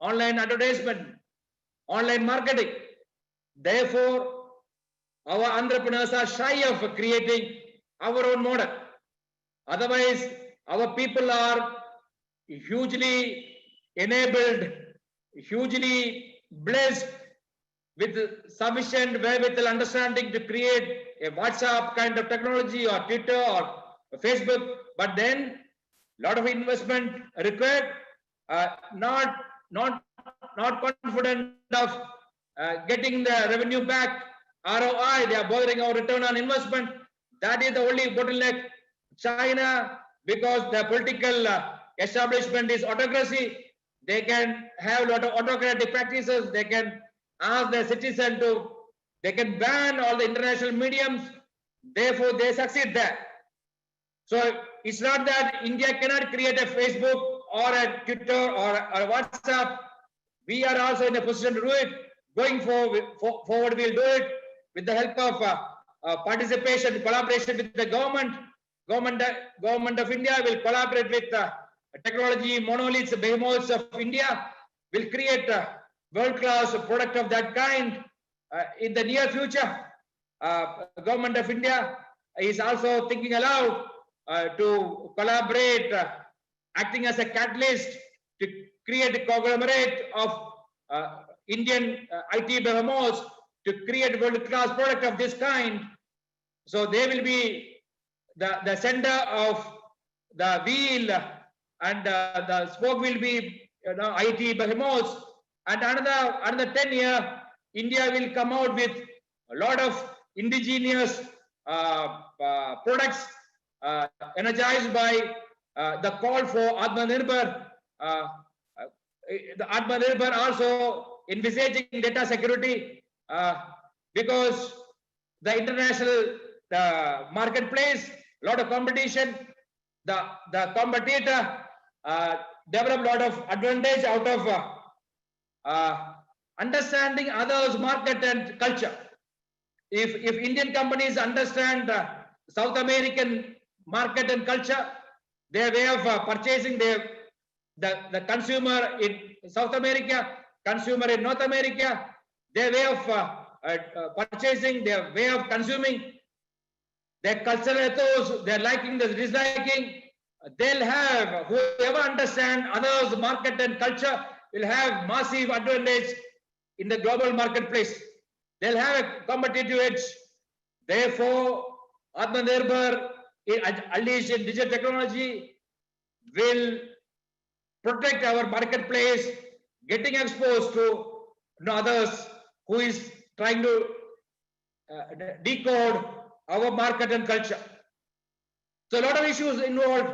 advertisement, online marketing. Therefore, our entrepreneurs are shy of creating our own model. Otherwise, our people are hugely enabled, hugely blessed with sufficient wherewithal understanding to create a WhatsApp kind of technology or Twitter or Facebook, but then a lot of investment required, not confident of getting the revenue back, ROI, they are bothering our return on investment. That is the only bottleneck. China, because the political establishment is autocracy, they can have a lot of autocratic practices, they can ask the citizen to, they can ban all the international mediums, therefore they succeed there. So it's not that India cannot create a Facebook or a Twitter or a WhatsApp. We are also in a position to do it. Going forward, we'll do it with the help of participation, collaboration with the government. Government of India will collaborate with technology monoliths, behemoths of India. Will create a world-class product of that kind in the near future. Government of India is also thinking aloud to collaborate, acting as a catalyst to create a conglomerate of Indian IT behemoths to create a world-class product of this kind. So they will be the center of the wheel, and the spoke will be IT behemoths. And another 10 years, India will come out with a lot of indigenous products energized by the call for Atmanirbhar. The Atmanirbhar also envisaging data security because the international marketplace, a lot of competition, the competitor develop a lot of advantage out of understanding others' market and culture. If Indian companies understand South American market and culture, their way of purchasing, the consumer in South America, consumer in North America, their way of purchasing, their way of consuming, their cultural ethos, their liking, their disliking, they'll have, whoever understand others' market and culture will have massive advantage in the global marketplace. They'll have a competitive edge. Therefore, Atmanirbhar, unleashed in digital technology, will protect our marketplace, getting exposed to others who is trying to decode our market and culture. So a lot of issues involved.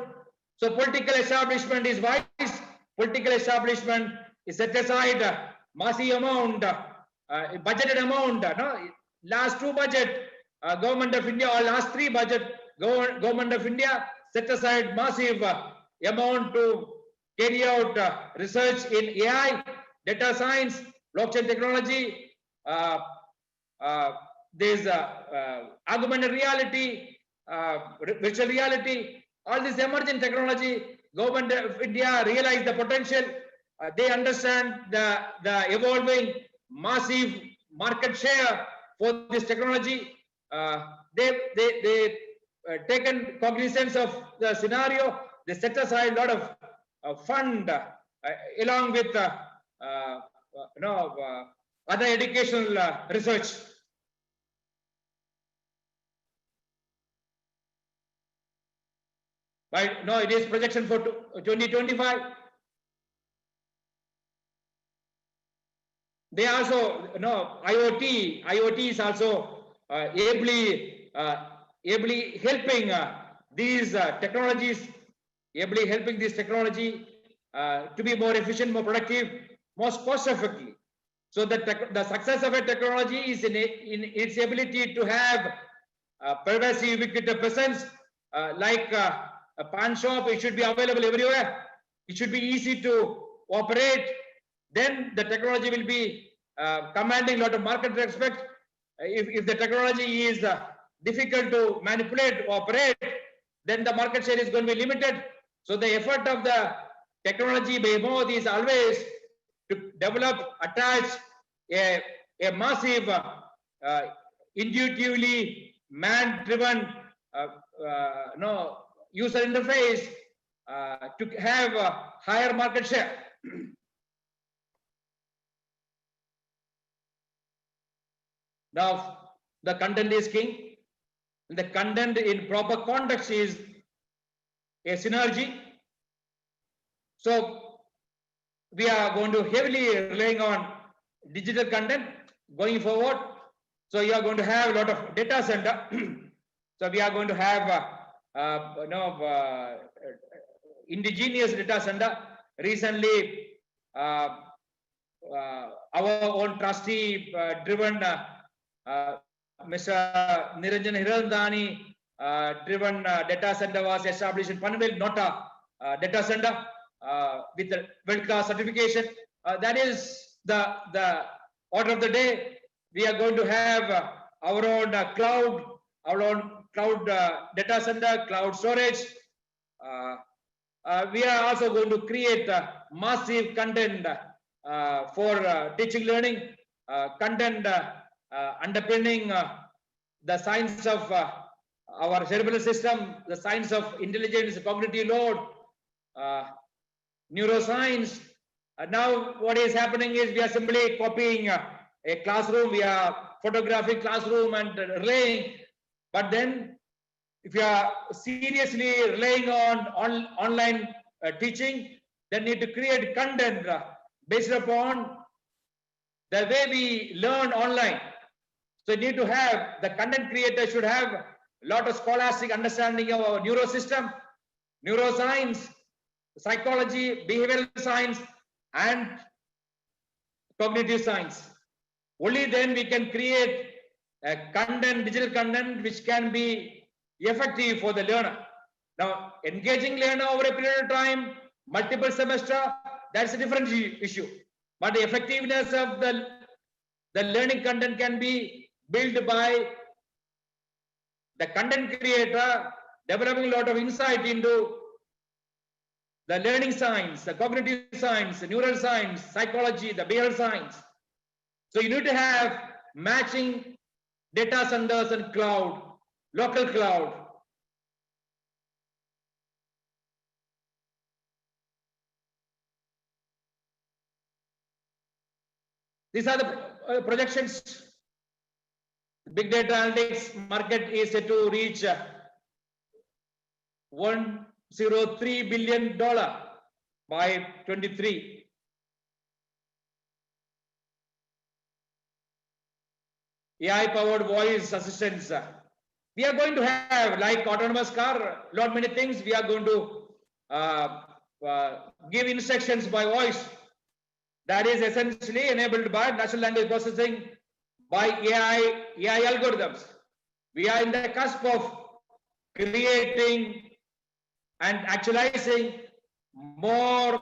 So political establishment is wise. Political establishment is set aside massive amount, budgeted amount. No, last two budget, government of India, or last three budget, government of India set aside massive amount to carry out research in AI, data science, blockchain technology. There's augmented reality, virtual reality, all this emerging technology. Government of India realize the potential. They understand the evolving massive market share for this technology. They taken cognizance of the scenario. They set aside a lot of fund along with other educational research. But no, it is projection for 2025. They also, IoT is also ably helping these technologies, helping this technology to be more efficient, more productive, most cost effective. So the success of a technology is in its ability to have pervasive ubiquitous presence, like a pan shop. It should be available everywhere. It should be easy to operate. Then the technology will be commanding a lot of market respect. If the technology is difficult to manipulate, operate, then the market share is going to be limited. So the effort of the technology behemoth is always to develop, attach a massive, intuitively man-driven user interface to have a higher market share. Now, the content is king. The content in proper context is a synergy. So we are going to heavily relying on digital content going forward. So you are going to have a lot of data center. So we are going to have indigenous data center. Recently, our own trustee driven Mr. Niranjan Hirandani driven data center was established in Panvel, Nota data center with the world-class certification. That is the order of the day. We are going to have our own cloud data center, cloud storage. We are also going to create massive content for teaching, learning, content underpinning the science of our cerebral system, the science of intelligence, cognitive load, neuroscience. Now what is happening is we are simply copying a classroom, we are photographing classroom and relaying. But then if you are seriously relying on online teaching, then need to create content based upon the way we learn online. So you need to have, the content creator should have a lot of scholastic understanding of our neurosystem, neuroscience, psychology, behavioral science, and cognitive science. Only then we can create a content, digital content, which can be effective for the learner. Now, engaging learner over a period of time, multiple semester, that's a different issue. But the effectiveness of the learning content can be built by the content creator developing a lot of insight into the learning science, the cognitive science, the neural science, psychology, the behavioral science. So you need to have matching data centers and cloud, local cloud. These are the projections. Big data analytics market is set to reach $103 billion by 23. AI-powered voice assistants. We are going to have, like autonomous car, lot many things. We are going to give instructions by voice. That is essentially enabled by natural language processing by AI algorithms. We are in the cusp of creating and actualizing more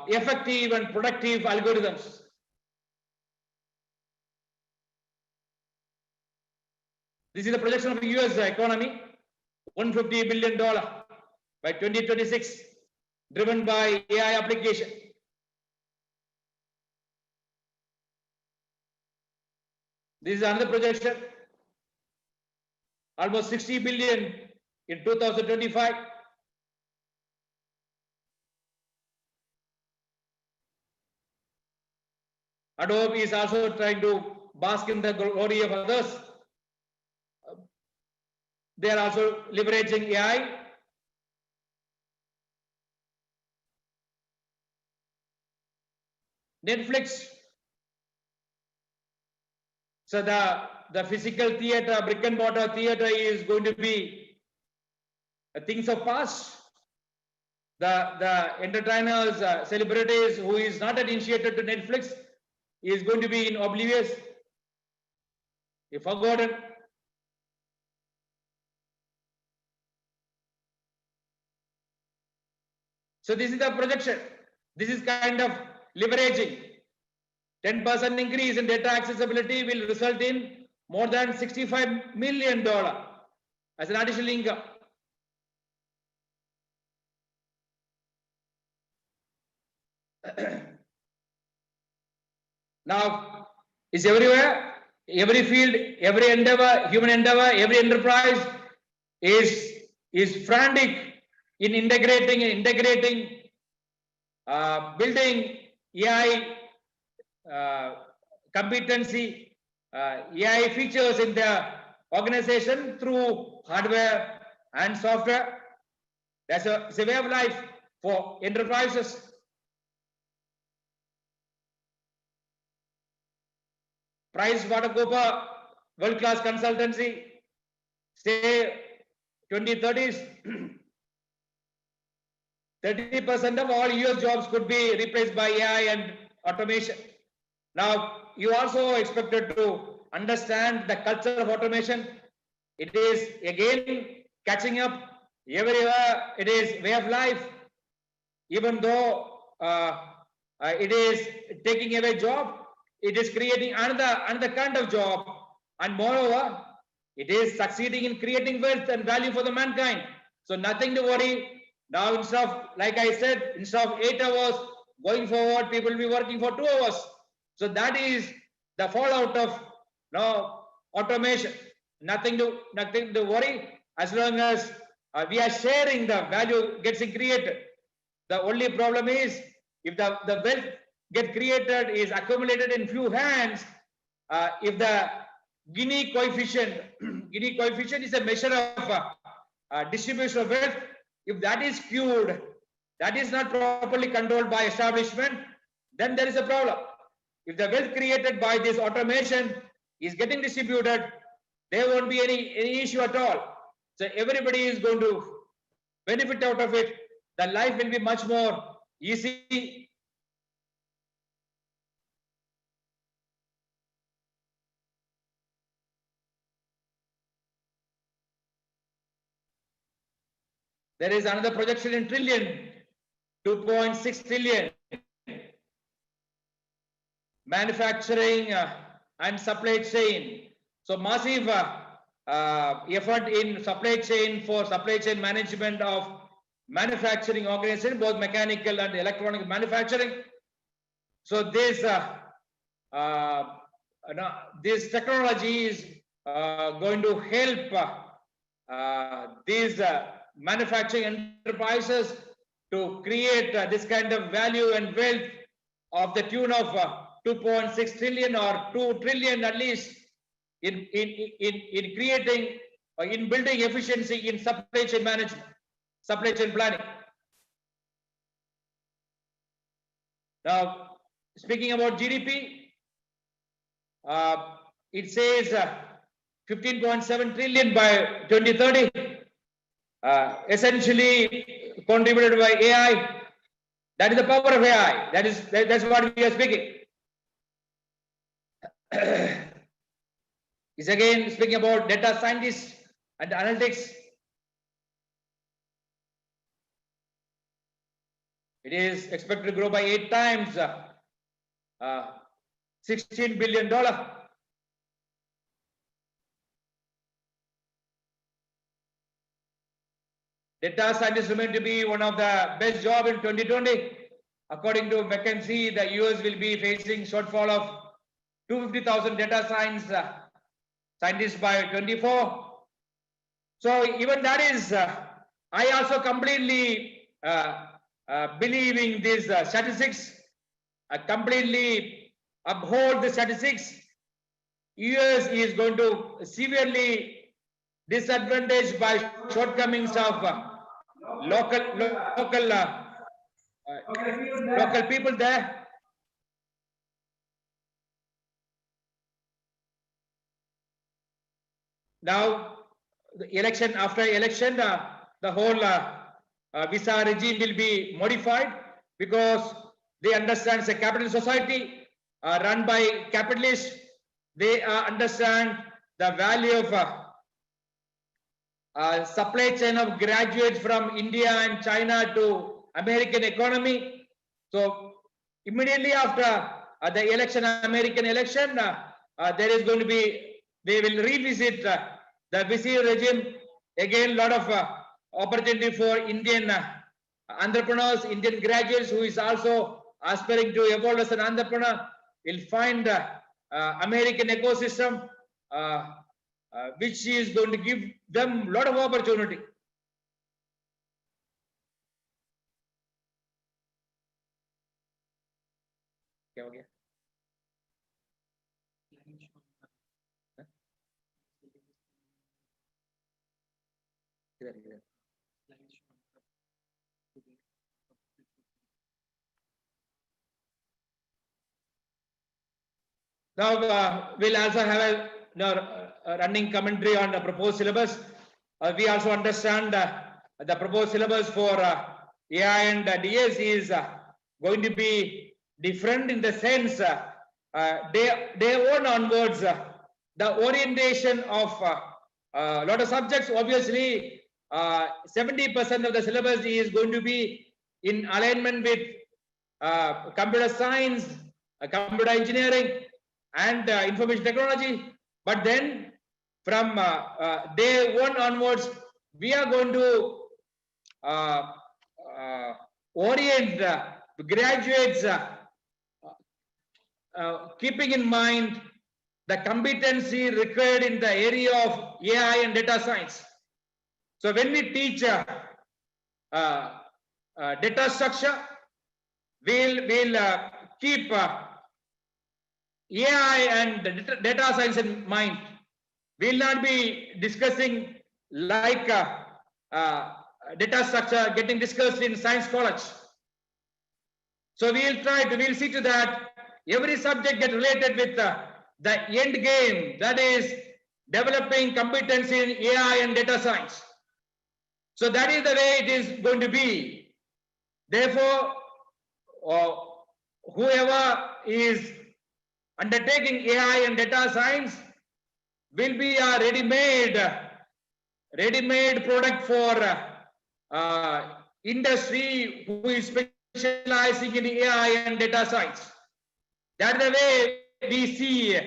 effective and productive algorithms. This is the projection of the US economy, $150 billion by 2026, driven by AI application. This is another projection, almost 60 billion in 2025. Adobe is also trying to bask in the glory of others. They are also leveraging AI. Netflix. So the physical theater, brick and mortar theater is going to be things of past. The entertainers, celebrities who is not initiated to Netflix is going to be in oblivious, forgotten. So this is the projection. This is kind of leveraging. 10% increase in data accessibility will result in more than $65 million as an additional income. Now, it's everywhere, every field, every endeavor, human endeavor, every enterprise is frantic in integrating, building AI competency, AI features in their organization through hardware and software. It's a way of life for enterprises. PricewaterhouseCoopers, world-class consultancy, say 2030s, 30% of all US jobs could be replaced by AI and automation. Now, you also expected to understand the culture of automation. It is again catching up everywhere. It is way of life. Even though it is taking away job, it is creating another kind of job, and moreover, it is succeeding in creating wealth and value for the mankind. So nothing to worry. Now, instead of, like I said, instead of 8 hours, going forward, people will be working for 2 hours. So that is the fallout of automation. Nothing to worry as long as we are sharing the value gets created. The only problem is if the wealth get created is accumulated in few hands. If the Gini coefficient, Gini coefficient is a measure of distribution of wealth. If that is skewed, that is not properly controlled by establishment, then there is a problem. If the wealth created by this automation is getting distributed, there won't be any issue at all. So everybody is going to benefit out of it. The life will be much more easy. There is another projection in trillion, 2.6 trillion. Manufacturing and supply chain. So massive effort in supply chain for supply chain management of manufacturing organization, both mechanical and electronic manufacturing. So this technology is going to help these manufacturing enterprises to create this kind of value and wealth of the tune of 2.6 trillion or 2 trillion at least in creating or in building efficiency in supply chain management, supply chain planning. Now, speaking about GDP, it says 15.7 trillion by 2030, essentially contributed by AI. That is the power of AI. That's what we are speaking. Is again speaking about data scientists and analytics. It is expected to grow by 8 times, $16 billion. Data scientists remain to be one of the best jobs in 2020. According to McKinsey, the US will be facing shortfall of 250,000 data scientists by 24. So even that is, I also completely believe in these statistics. I completely uphold the statistics. US is going to severely disadvantaged by shortcomings of local people there. Now, the election after election, the whole visa regime will be modified because they understand it's a capitalist society run by capitalists. They understand the value of supply chain of graduates from India and China to American economy. So immediately after the election, American election, there is going to be, they will revisit the visa regime. Again, lot of opportunity for Indian entrepreneurs, Indian graduates who is also aspiring to evolve as an entrepreneur will find American ecosystem which is going to give them a lot of opportunity. Okay. Now we'll also have a running commentary on the proposed syllabus. We also understand the proposed syllabus for AI and DS is going to be different in the sense day one onwards the orientation of a lot of subjects. Obviously 70% of the syllabus is going to be in alignment with computer science, computer engineering and information technology. But then from day one onwards, we are going to orient graduates keeping in mind the competency required in the area of AI and data science. So when we teach data structure, we'll keep AI and data science in mind. We'll not be discussing like data structure getting discussed in science college. So we'll see to that every subject get related with the end game, that is developing competency in AI and data science. So that is the way it is going to be. Therefore, whoever is undertaking AI and data science will be a ready-made product for industry who is specializing in AI and data science. That's the way we see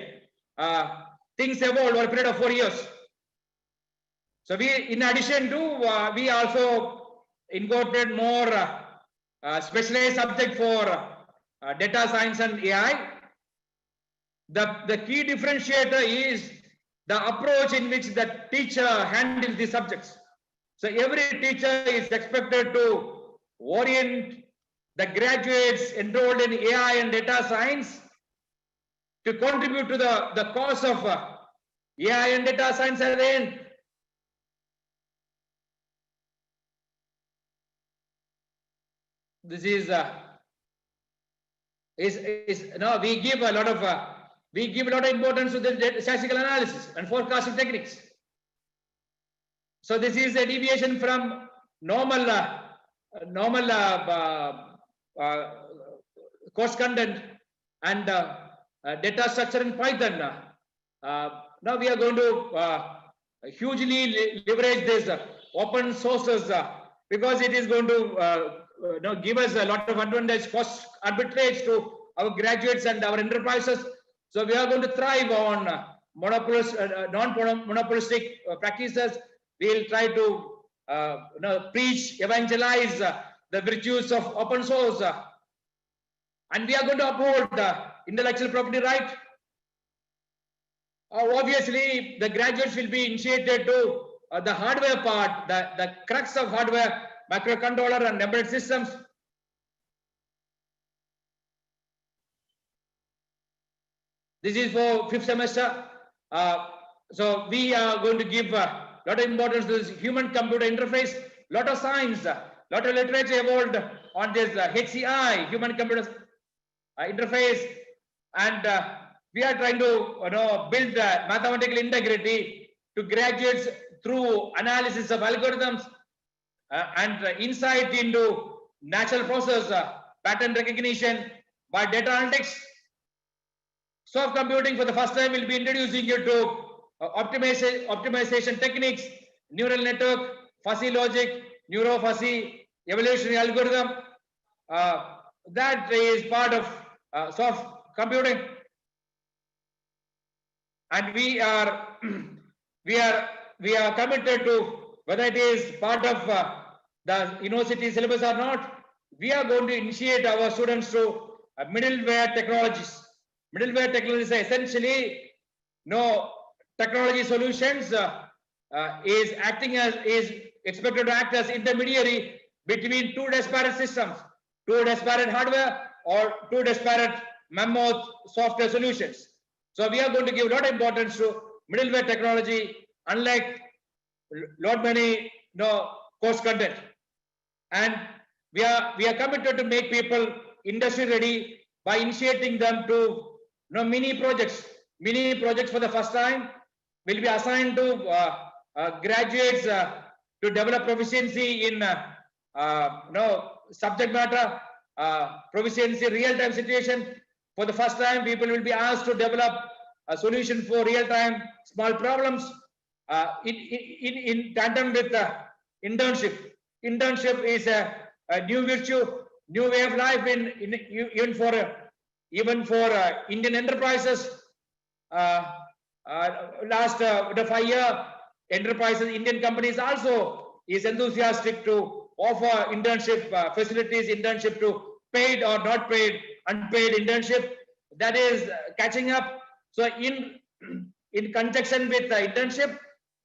things evolve over a period of 4 years. So we, in addition to, we also incorporated more specialized subject for data science and AI. The key differentiator is the approach in which the teacher handles the subjects. So every teacher is expected to orient the graduates enrolled in AI and data science to contribute to the cause of AI and data science at the end. This is is no, we give a lot of importance to the statistical analysis and forecasting techniques. So this is a deviation from normal course content and data structure in Python. Now we are going to hugely leverage this open sources because it is going to give us a lot of advantage, cost arbitrage to our graduates and our enterprises. So we are going to thrive on non-monopolistic practices. We will try to preach, evangelize the virtues of open source, and we are going to uphold intellectual property right. Obviously, the graduates will be initiated to the hardware part, the crux of hardware, microcontroller and embedded systems. This is for 5th semester. So we are going to give a lot of importance to this human-computer interface. Lot of science, lot of literature evolved on this HCI, human-computer interface, and we are trying to build mathematical integrity to graduates through analysis of algorithms and insight into natural process, pattern recognition by data analytics. Soft computing for the first time will be introducing you to optimization techniques, neural network, fuzzy logic, neuro-fuzzy evolutionary algorithm. That is part of soft computing, and we are committed to, whether it is part of the university syllabus or not, we are going to initiate our students to middleware technologies. Middleware technologies are essentially technology solutions is expected to act as intermediary between two disparate systems, two disparate hardware or two disparate mammoth software solutions. So we are going to give a lot of importance to middleware technology, unlike lot many course content. And we are committed to make people industry ready by initiating them to mini projects. Mini projects for the first time will be assigned to graduates to develop proficiency in subject matter, proficiency real-time situation. For the first time, people will be asked to develop a solution for real-time small problems in tandem with internship. Internship is a new virtue, new way of life even for Indian enterprises. Last 5 years, enterprises, Indian companies also is enthusiastic to offer internship facilities, internship to paid or not paid, unpaid internship. That is catching up. So in conjunction with the internship,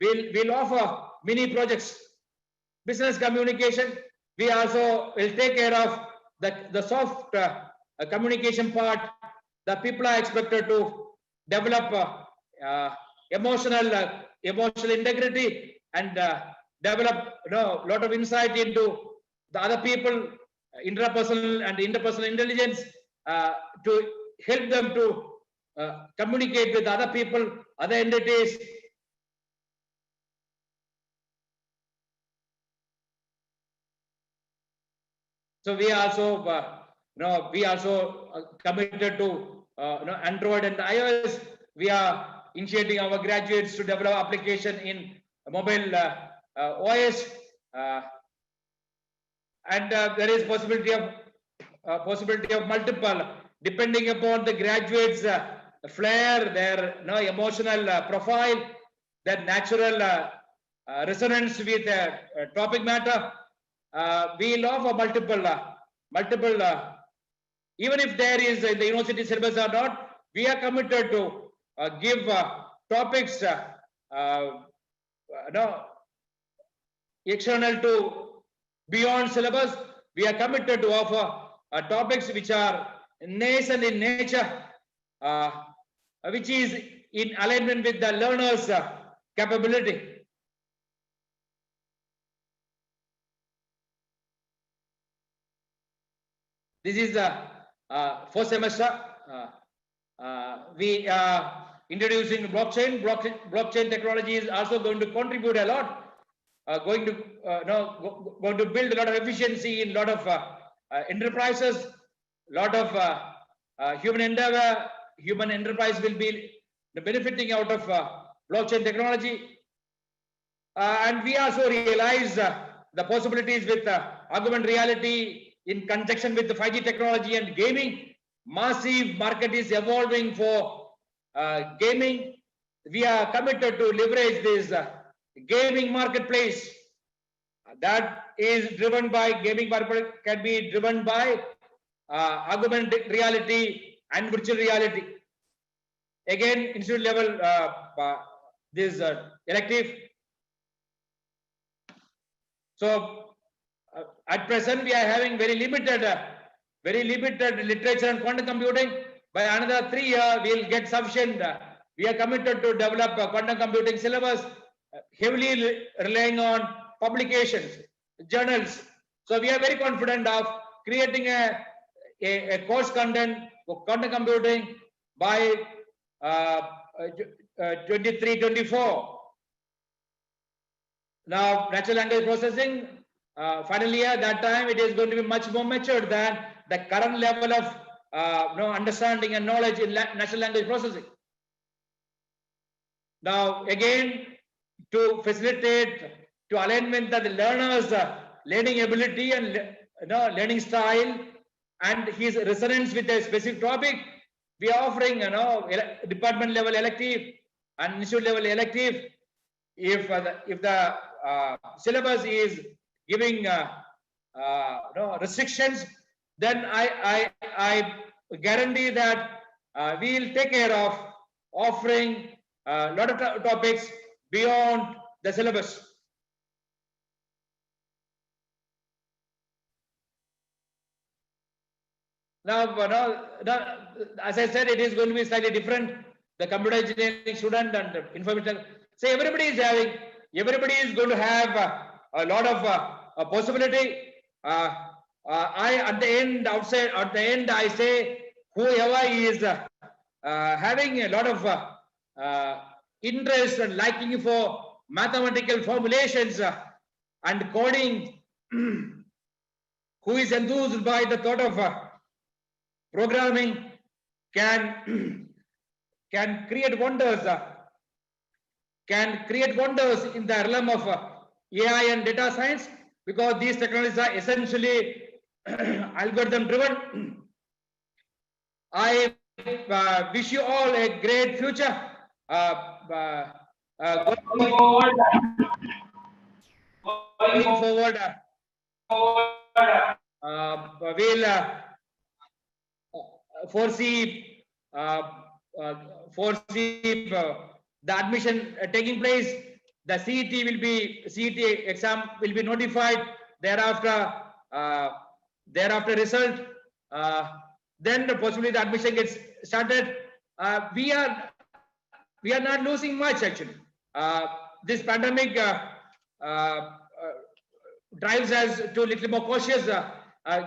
we'll offer mini projects. Business communication, we also will take care of the soft communication part. The people are expected to develop emotional integrity and develop lot of insight into the other people, intrapersonal and interpersonal intelligence, to help them to communicate with other people, other entities. So we also committed to Android and iOS. We are initiating our graduates to develop application in mobile OS, and there is possibility of multiple, depending upon the graduates' flair, their emotional profile, their natural resonance with topic matter. We offer multiple. Even if there is in the university syllabus or not, we are committed to give topics external to beyond syllabus. We are committed to offer topics which are nascent in nature, which is in alignment with the learner's capability. This is first semester, we are introducing blockchain. Blockchain technology is also going to contribute a lot. Going to going to build a lot of efficiency in a lot of enterprises. Lot of human endeavor, human enterprise will be benefiting out of blockchain technology. And we also realize the possibilities with augmented reality in conjunction with the 5G technology and gaming. Massive market is evolving for gaming. We are committed to leverage this gaming marketplace that is driven by gaming market, can be driven by augmented reality and virtual reality. Again, institute level this elective. So at present we are having very limited literature on quantum computing. By another 3 years we will get sufficient. We are committed to develop a quantum computing syllabus, heavily relying on publications, journals. So we are very confident of creating a course content for quantum computing by 23-24. Now, natural language processing, final year, that time it is going to be much more mature than the current level of understanding and knowledge in natural language processing. Now, again, to facilitate, to alignment the learner's learning ability and learning style and his resonance with a specific topic, we are offering department level elective and institute level elective. If the syllabus is giving restrictions, then I guarantee that we will take care of offering a lot of topics beyond the syllabus. Now, as I said, it is going to be slightly different. The computer engineering student and information. So everybody is going to have a lot of possibility. At the end, I say whoever is having a lot of interest and liking for mathematical formulations and coding, who is enthused by the thought of programming, can create wonders. Can create wonders in the realm of AI and data science, because these technologies are essentially algorithm driven. I wish you all a great future. Going forward, we'll foresee the admission taking place. The CET exam will be notified. Thereafter result. Then possibly the admission gets started. We are not losing much actually. This pandemic drives us to a little more cautious,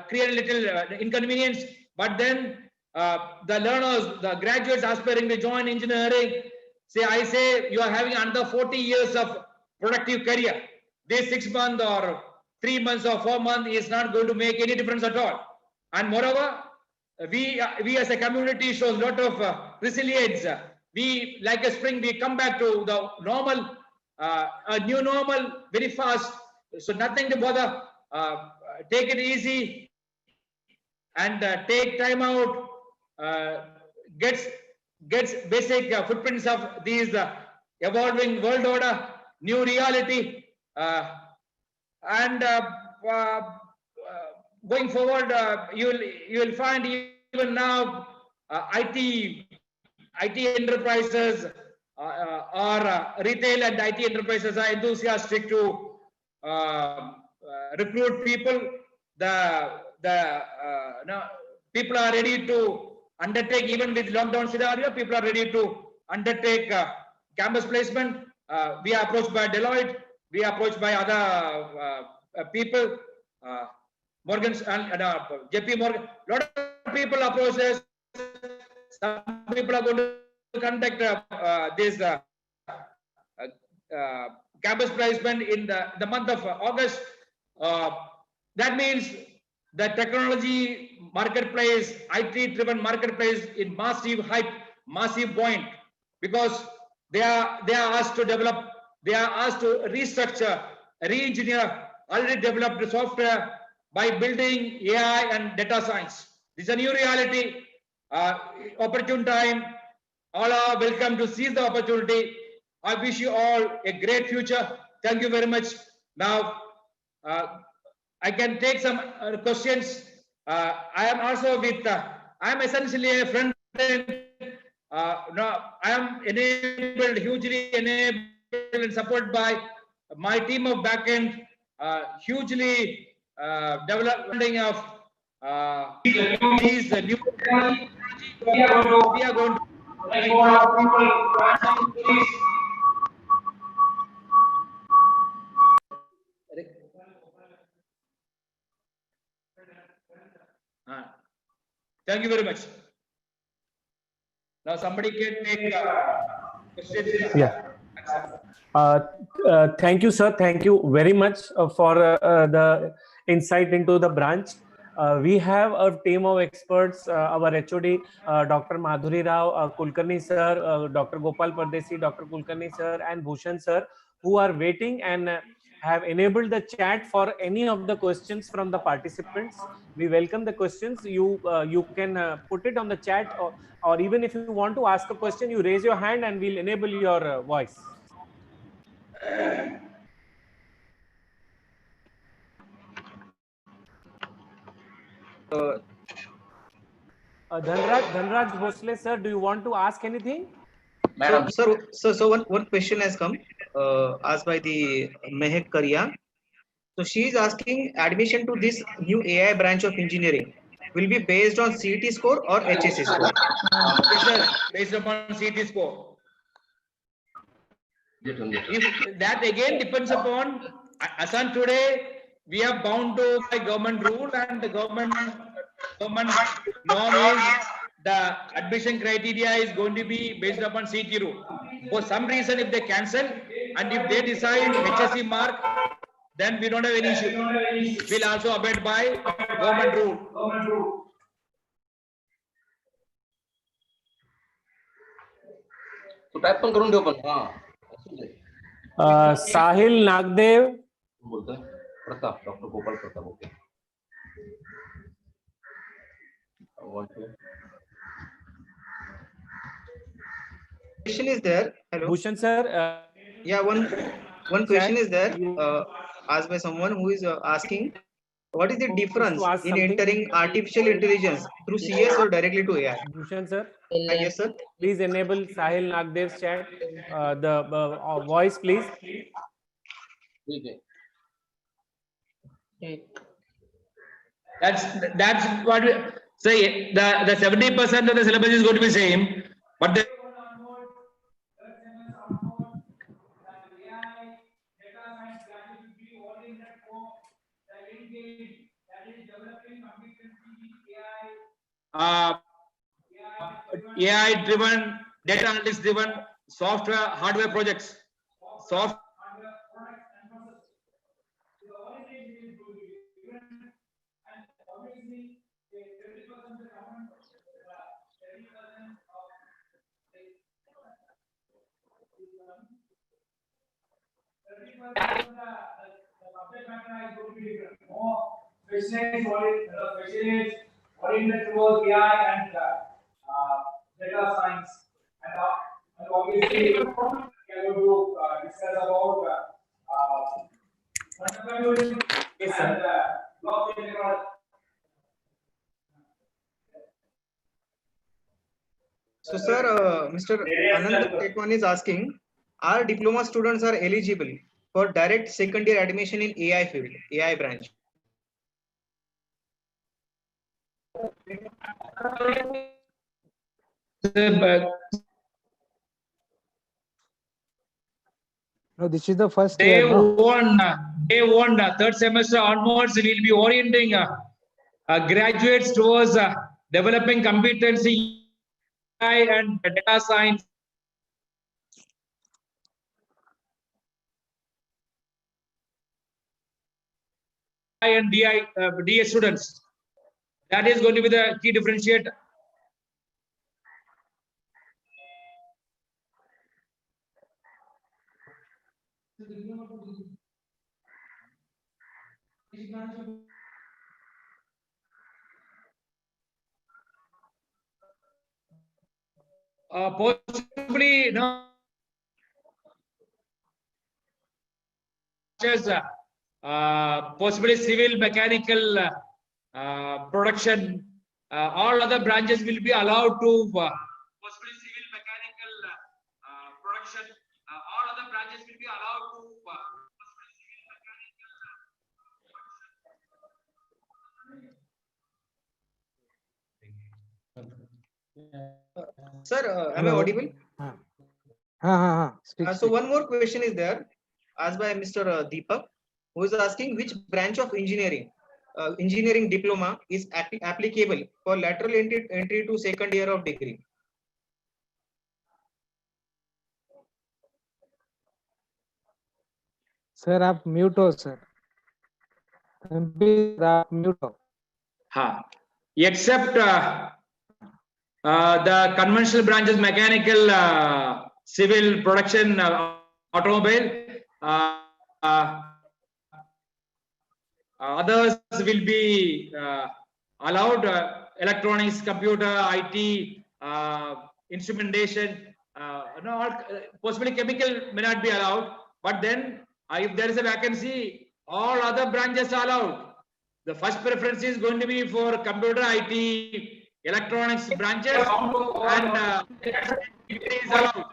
create a little inconvenience. But then the learners, the graduates aspiring to join engineering, I say you are having under 40 years of productive career. This 6 months or 3 months or 4 months is not going to make any difference at all. And moreover, we as a community shows a lot of resilience. We, like a spring, we come back to the normal, a new normal very fast. So nothing to bother. Take it easy and take time out. Gets basic footprints of these evolving world order, new reality, and going forward, you will find even now IT enterprises or retail and IT enterprises are enthusiastic to recruit people. People are ready to undertake, even with lockdown scenario, people are ready to undertake campus placement. We are approached by Deloitte, we are approached by other people, JP Morgan, lot of people approach us. Some people are going to conduct this campus placement in the month of August. That means the technology marketplace, IT-driven marketplace in massive hype, massive point, because they are asked to develop, they are asked to restructure, re-engineer already developed software by building AI and data science. This is a new reality, opportune time. All are welcome to seize the opportunity. I wish you all a great future. Thank you very much. Now, I can take some questions. I am also with, I am essentially a friend. Now, I am enabled, hugely enabled and supported by my team of backend, hugely developing of these new technology. We are going to thank you very much. Now somebody can make questions. Yeah. Thank you, sir. Thank you very much for the insight into the branch. We have a team of experts, our HOD, Dr. Madhuri Rao, Kulkarni sir, Dr. Gopal Pardesi, Dr. Kulkarni sir, and Bhushan sir, who are waiting and have enabled the chat for any of the questions from the participants. We welcome the questions. You can put it on the chat, or even if you want to ask a question, you raise your hand and we'll enable your voice. Dhanraj Bhosle sir, do you want to ask anything? Madam, so one question has come asked by the Mehek Karia. So she is asking, admission to this new AI branch of engineering will be based on CET score or HSC score? Yes, sir, based upon CET score. If that again depends upon, as on today, we are bound to by government rule, and the government norm is the admission criteria is going to be based upon CET rule. For some reason, if they cancel and if they decide HSC mark, then we don't have any issue. We'll also abide by government rule. So type पण करून देऊ पण Sahil Nagdev. बोलतोय Pratap, doctor Gopal Pratap. Okay. Question is there. Hello. Bhushan sir. Yeah, one question is there asked by someone who is asking, what is the difference in entering artificial intelligence through CS or directly to AI? Bhushan sir. Yes, sir. Please enable Sahil Nagdev's chat. The voice, please. That's what we say. The 70% of the syllabus is going to be same, but the AI driven, data analytics driven software, hardware projects. Oriented towards AI and data science, and obviously we are going to discuss about and blockchain technology. So, sir, Mr. Anand Tekwan is asking, are diploma students are eligible for direct second year admission in AI field, AI branch? No, this is the first Day year. No? one, third semester onwards, we'll be orienting graduates towards developing competency AI and data science. And DA students. That is going to be the key differentiator. Possibly, no. Possibly civil, mechanical, production, all other branches will be allowed to. Possibly civil, mechanical, production, all other branches will be allowed to. Sir, am I audible? So one more question is there, asked by Mr. Deepak, who is asking which branch of engineering diploma is applicable for lateral entry to second year of degree. Sir आप mute हो sir, आप mute हो. Except the conventional branches, mechanical, civil, production, automobile, others will be allowed. Electronics, computer, IT, instrumentation, possibly chemical may not be allowed, but then if there is a vacancy, all other branches are allowed. The first preference is going to be for computer, IT, electronics branches, and it is allowed.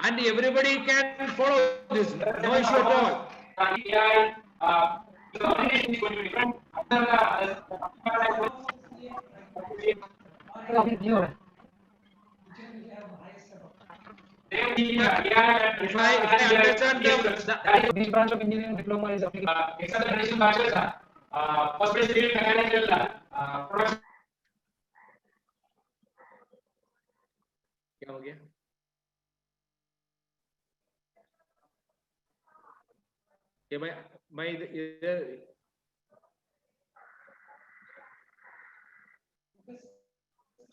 And everybody can follow this, no issue at all. If I understand this branch of engineering diploma is applicable. Except the traditional branches, possibly civil, mechanical, production. क्या हो गया? ये मैं इधर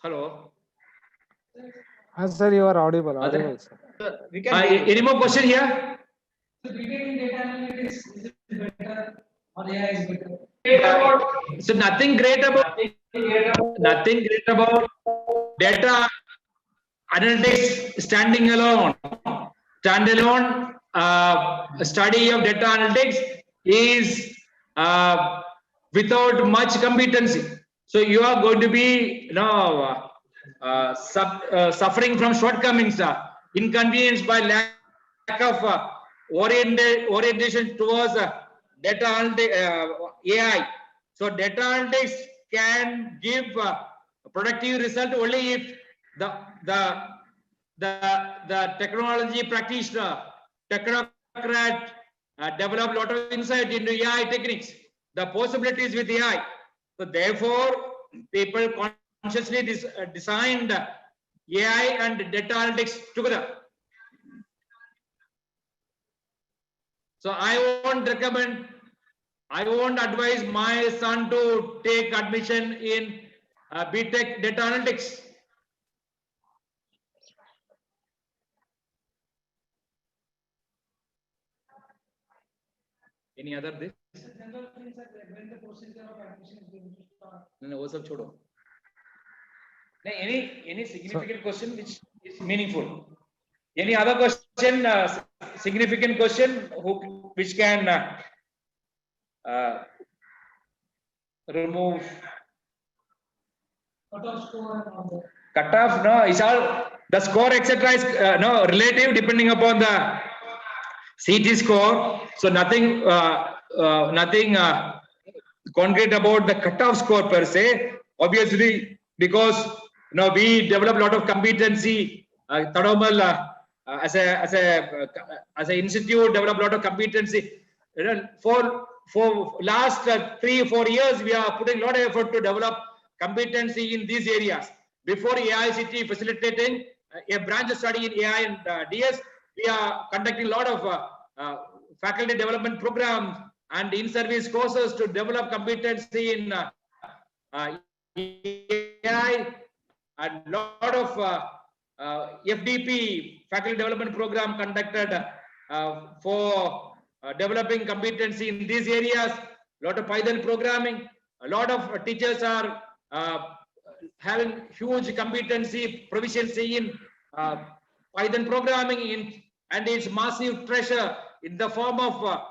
hello. Sir, you are audible. Audible, sir. We can Any more question here? Or AI is better. So nothing great about data analytics standing alone. Standalone study of data analytics is without much competency. So you are going to be suffering from shortcomings, inconvenience by lack of orientation towards data analytics, AI. So data analytics can give productive result only if the technology practitioner, technocrat develop a lot of insight into AI techniques, the possibilities with AI. So therefore, people consciously designed AI and data analytics together. So I won't advise my son to take admission in BTech data analytics. Any other this? No, वो सब छोड़ो. Any significant question which is meaningful? Any other question? Significant question which can remove cutoff? No, it's all the score, etc. is no relative depending upon the CT score. So nothing concrete about the cutoff score per se. Obviously, because we develop a lot of competency. Tadawmal as a institute develop a lot of competency for for last 3-4 years, we are putting a lot of effort to develop competency in these areas. Before AICT facilitating a branch study in AI and DS, we are conducting a lot of faculty development programs and in-service courses to develop competency in AI, and lot of FDP faculty development program conducted for developing competency in these areas. Lot of Python programming. A lot of teachers are having huge competency, proficiency in Python programming, and its massive treasure in the form of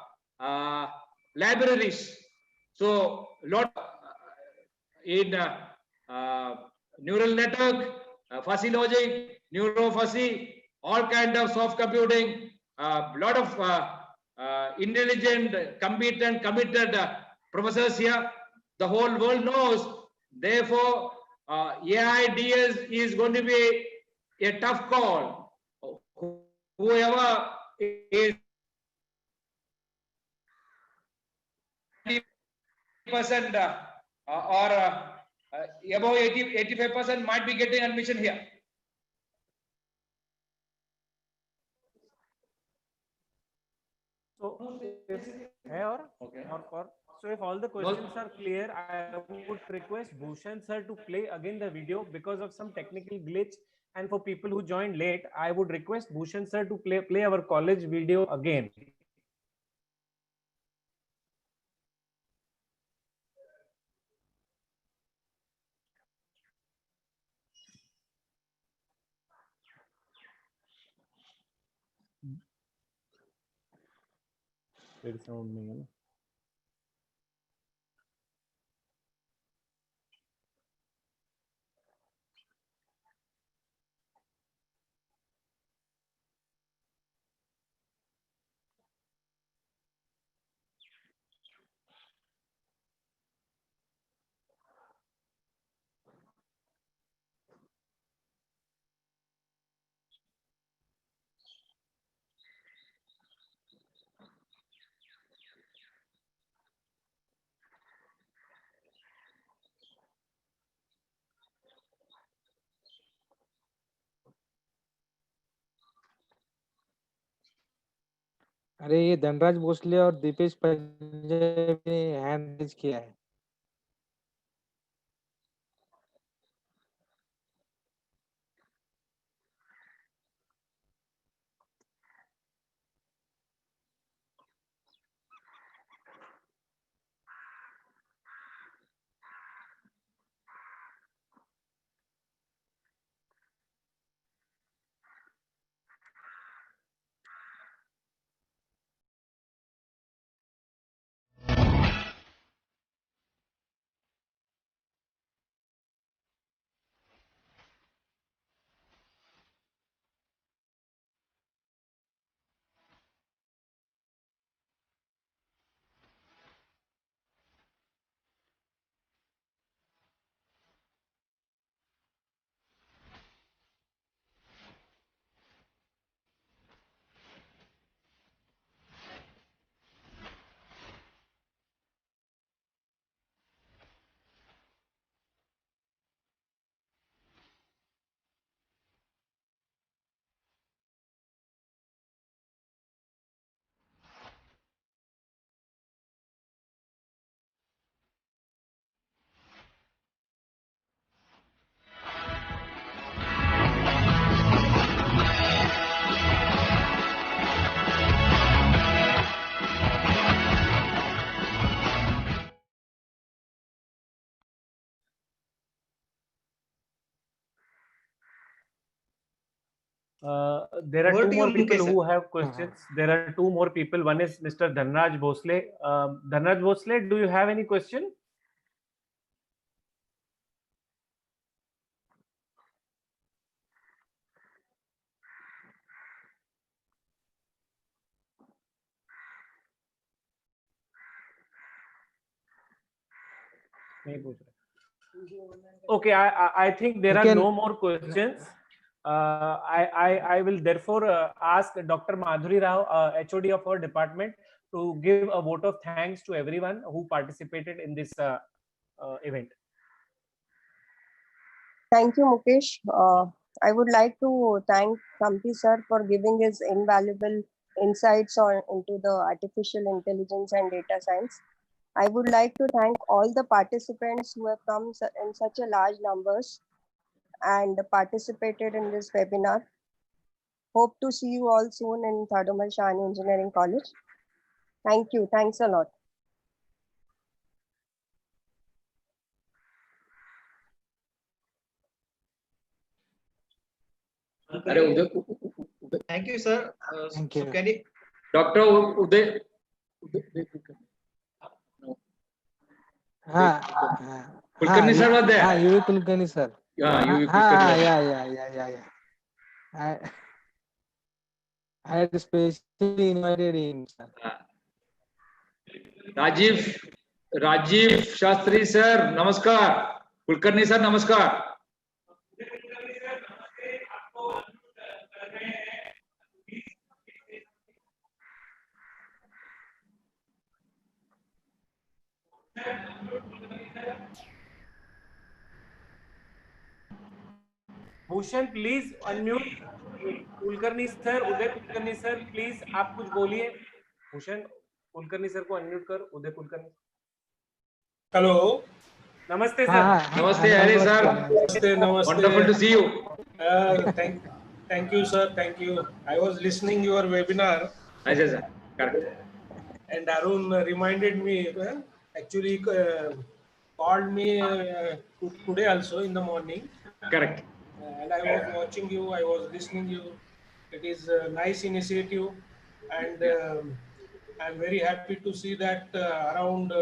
libraries. So, lot in neural network, fuzzy logic, neurofuzzy, all kind of soft computing, lot of intelligent, competent, committed professors here. The whole world knows. Therefore, AIDS is going to be a tough call. Whoever is 80% or above 85% might be getting admission here. So, so if all the questions are clear, I would request Bhushan sir to play again the video because of some technical glitch. And for people who joined late, I would request Bhushan sir to play our college video again. Sound नहीं है ना? अरे ये धनराज भोसले और दीपेश पंजाबी ने hand raise किया है. There are Over two to you, more people Mukesh, sir. who have questions. There are two more people. One is Mr. Dhanraj Bhosle. Dhanraj Bhosle, do you have any question? Okay, I think there are no more questions. I will therefore ask Dr. Madhuri Rao, HOD of our department, to give a vote of thanks to everyone who participated in this event. Thank you, Mukesh. I would like to thank Kampi sir for giving his invaluable insights into the artificial intelligence and data science. I would like to thank all the participants who have come in such a large numbers and participated in this webinar. Hope to see you all soon in Thadumal Shani Engineering College. Thank you. Thanks a lot. Thank you, sir. Thank So you. can you, Dr. Uday. Kulkarni sir was there. UV Kulkarni sir. Yeah, you Kulkarni. Yeah. I had specially invited him, sir. Rajiv Shastri sir, namaskar. Kulkarni sir, namaskar. Bhushan please unmute. Kulkarni sir, Uday Kulkarni sir, please आप कुछ बोलिए. Bhushan, Kulkarni sir को unmute कर. उदय Kulkarni. Hello. नमस्ते sir. Namaste, Hari sir. Namaste. Wonderful to see you. Thank you, sir. Thank you. I was listening your webinar, Yes, sir. Correct. and Arun reminded me. Actually, called me today also in the morning. Correct. And I was watching you. I was listening you. It is a nice initiative, and I'm very happy to see that around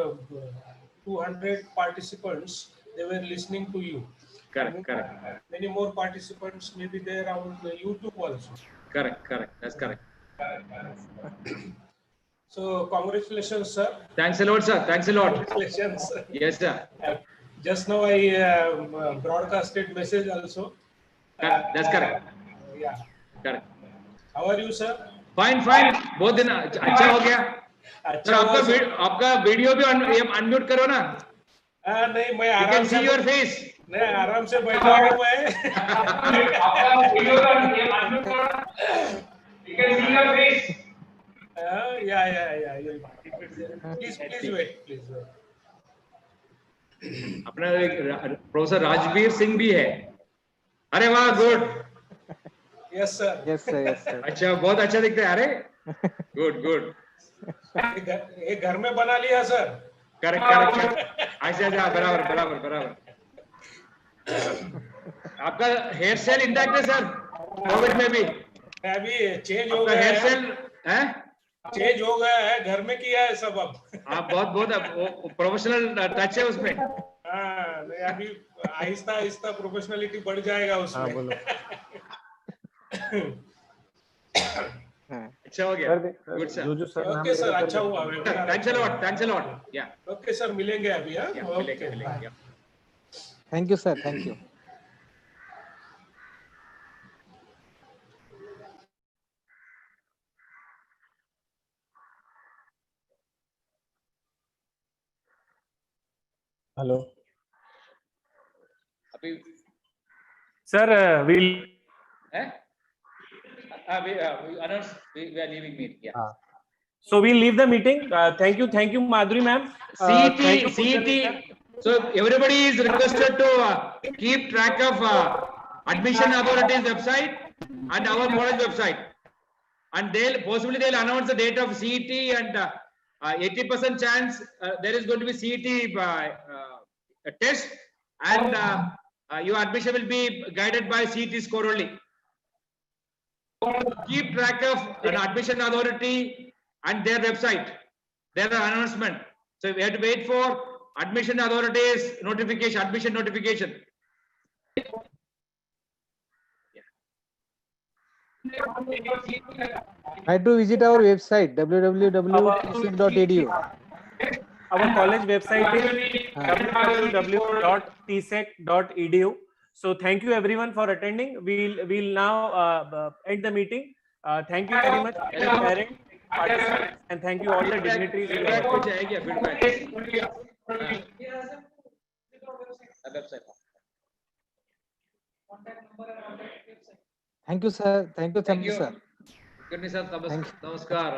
200 participants, they were listening to you. Correct. Many more participants may be there on YouTube also. Correct. That's correct. So congratulations, sir. Thanks a lot, sir. Thanks a lot. Congratulations. Yes, sir. Just now I broadcasted message also. That's correct. Yeah. Correct. How are you, sir? Fine. बहुत दिन अच्छा हो गया. Sir आपका video भी unmute करो ना. नहीं, मैं You can see your face. नहीं, आराम से बैठा हूँ मैं. आपका वीडियो भी अनम्यूट करो ना. You can see your face. Yeah. Please wait. अपना प्रोफेसर राजवीर सिंह भी है. अरे वाह, गुड. Yes, sir. अच्छा, बहुत अच्छा दिखता है. अरे गुड. ये घर में बना लिया, सर. करेक्ट. अच्छा, बराबर. आपका हेयर स्टाइल इंटैक्ट है सर, कोविड में भी. अभी चेंज हो गया हेयर है. स्टाइल है, चेंज हो गया है, घर में किया है सब अब. आप बहुत प्रोफेशनल टच है उसमें. हाँ, अभी आहिस्ता प्रोफेशनलिटी बढ़ जाएगा उसमें. बोलो. अच्छा हो गया. Good sir. जो सर ओके सर, अच्छा हुआ. Thanks a lot. या ओके सर, मिलेंगे अभी. मिलेंगे. Thank you, sir. Thank you. Hello अभी sir, we'll we announce we are leaving meet. Yeah. So we'll leave the meeting. Thank you, Madhuri ma'am. CET. So everybody is requested to keep track of admission authorities website and our college website, and they'll announce the date of CET, and 80% chance there is going to be CET a test, and your admission will be guided by CET score only. Keep track of an admission authority and their website, their announcement. So we have to wait for admission authorities notification, admission notification. Try to visit our website www.tsec.edu. Our college website is www.tsec.edu. So thank you everyone for attending. We'll now end the meeting. Thank you very much, parents. participants. And thank you all the dignitaries. who Feedback have कुछ attended. है क्या? Feedback. Website. Thank you, sir. Thank you, Thank you. sir. Kulkarni sir, Thank you. namaskar.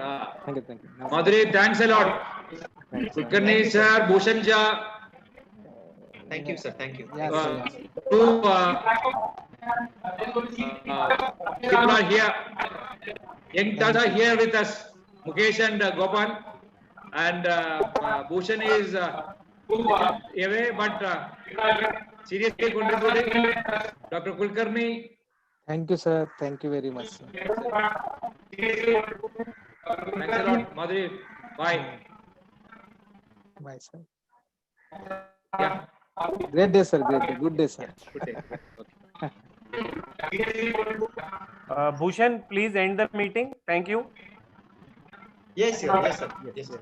Thank you. Thank you. Madhuri, thanks a lot. Thanks, sir. Kulkarni sir, Bhushan Jha, Thank you, sir. Thank you. Yes, sir. Yes. two people are here. Young stars are here with us, Mukesh and Gopal. And Bhushan is away, but seriously contributing. Dr. Kulkarni, Thank you, sir. Thank you very much, sir. thanks a lot. Madhuri, bye. Bye, sir. Yeah, Great day, sir. Great day. Good day, sir. good day. Okay. Bhushan, please end the meeting. Thank you. Yes, sir. Yes, sir. Yes, sir.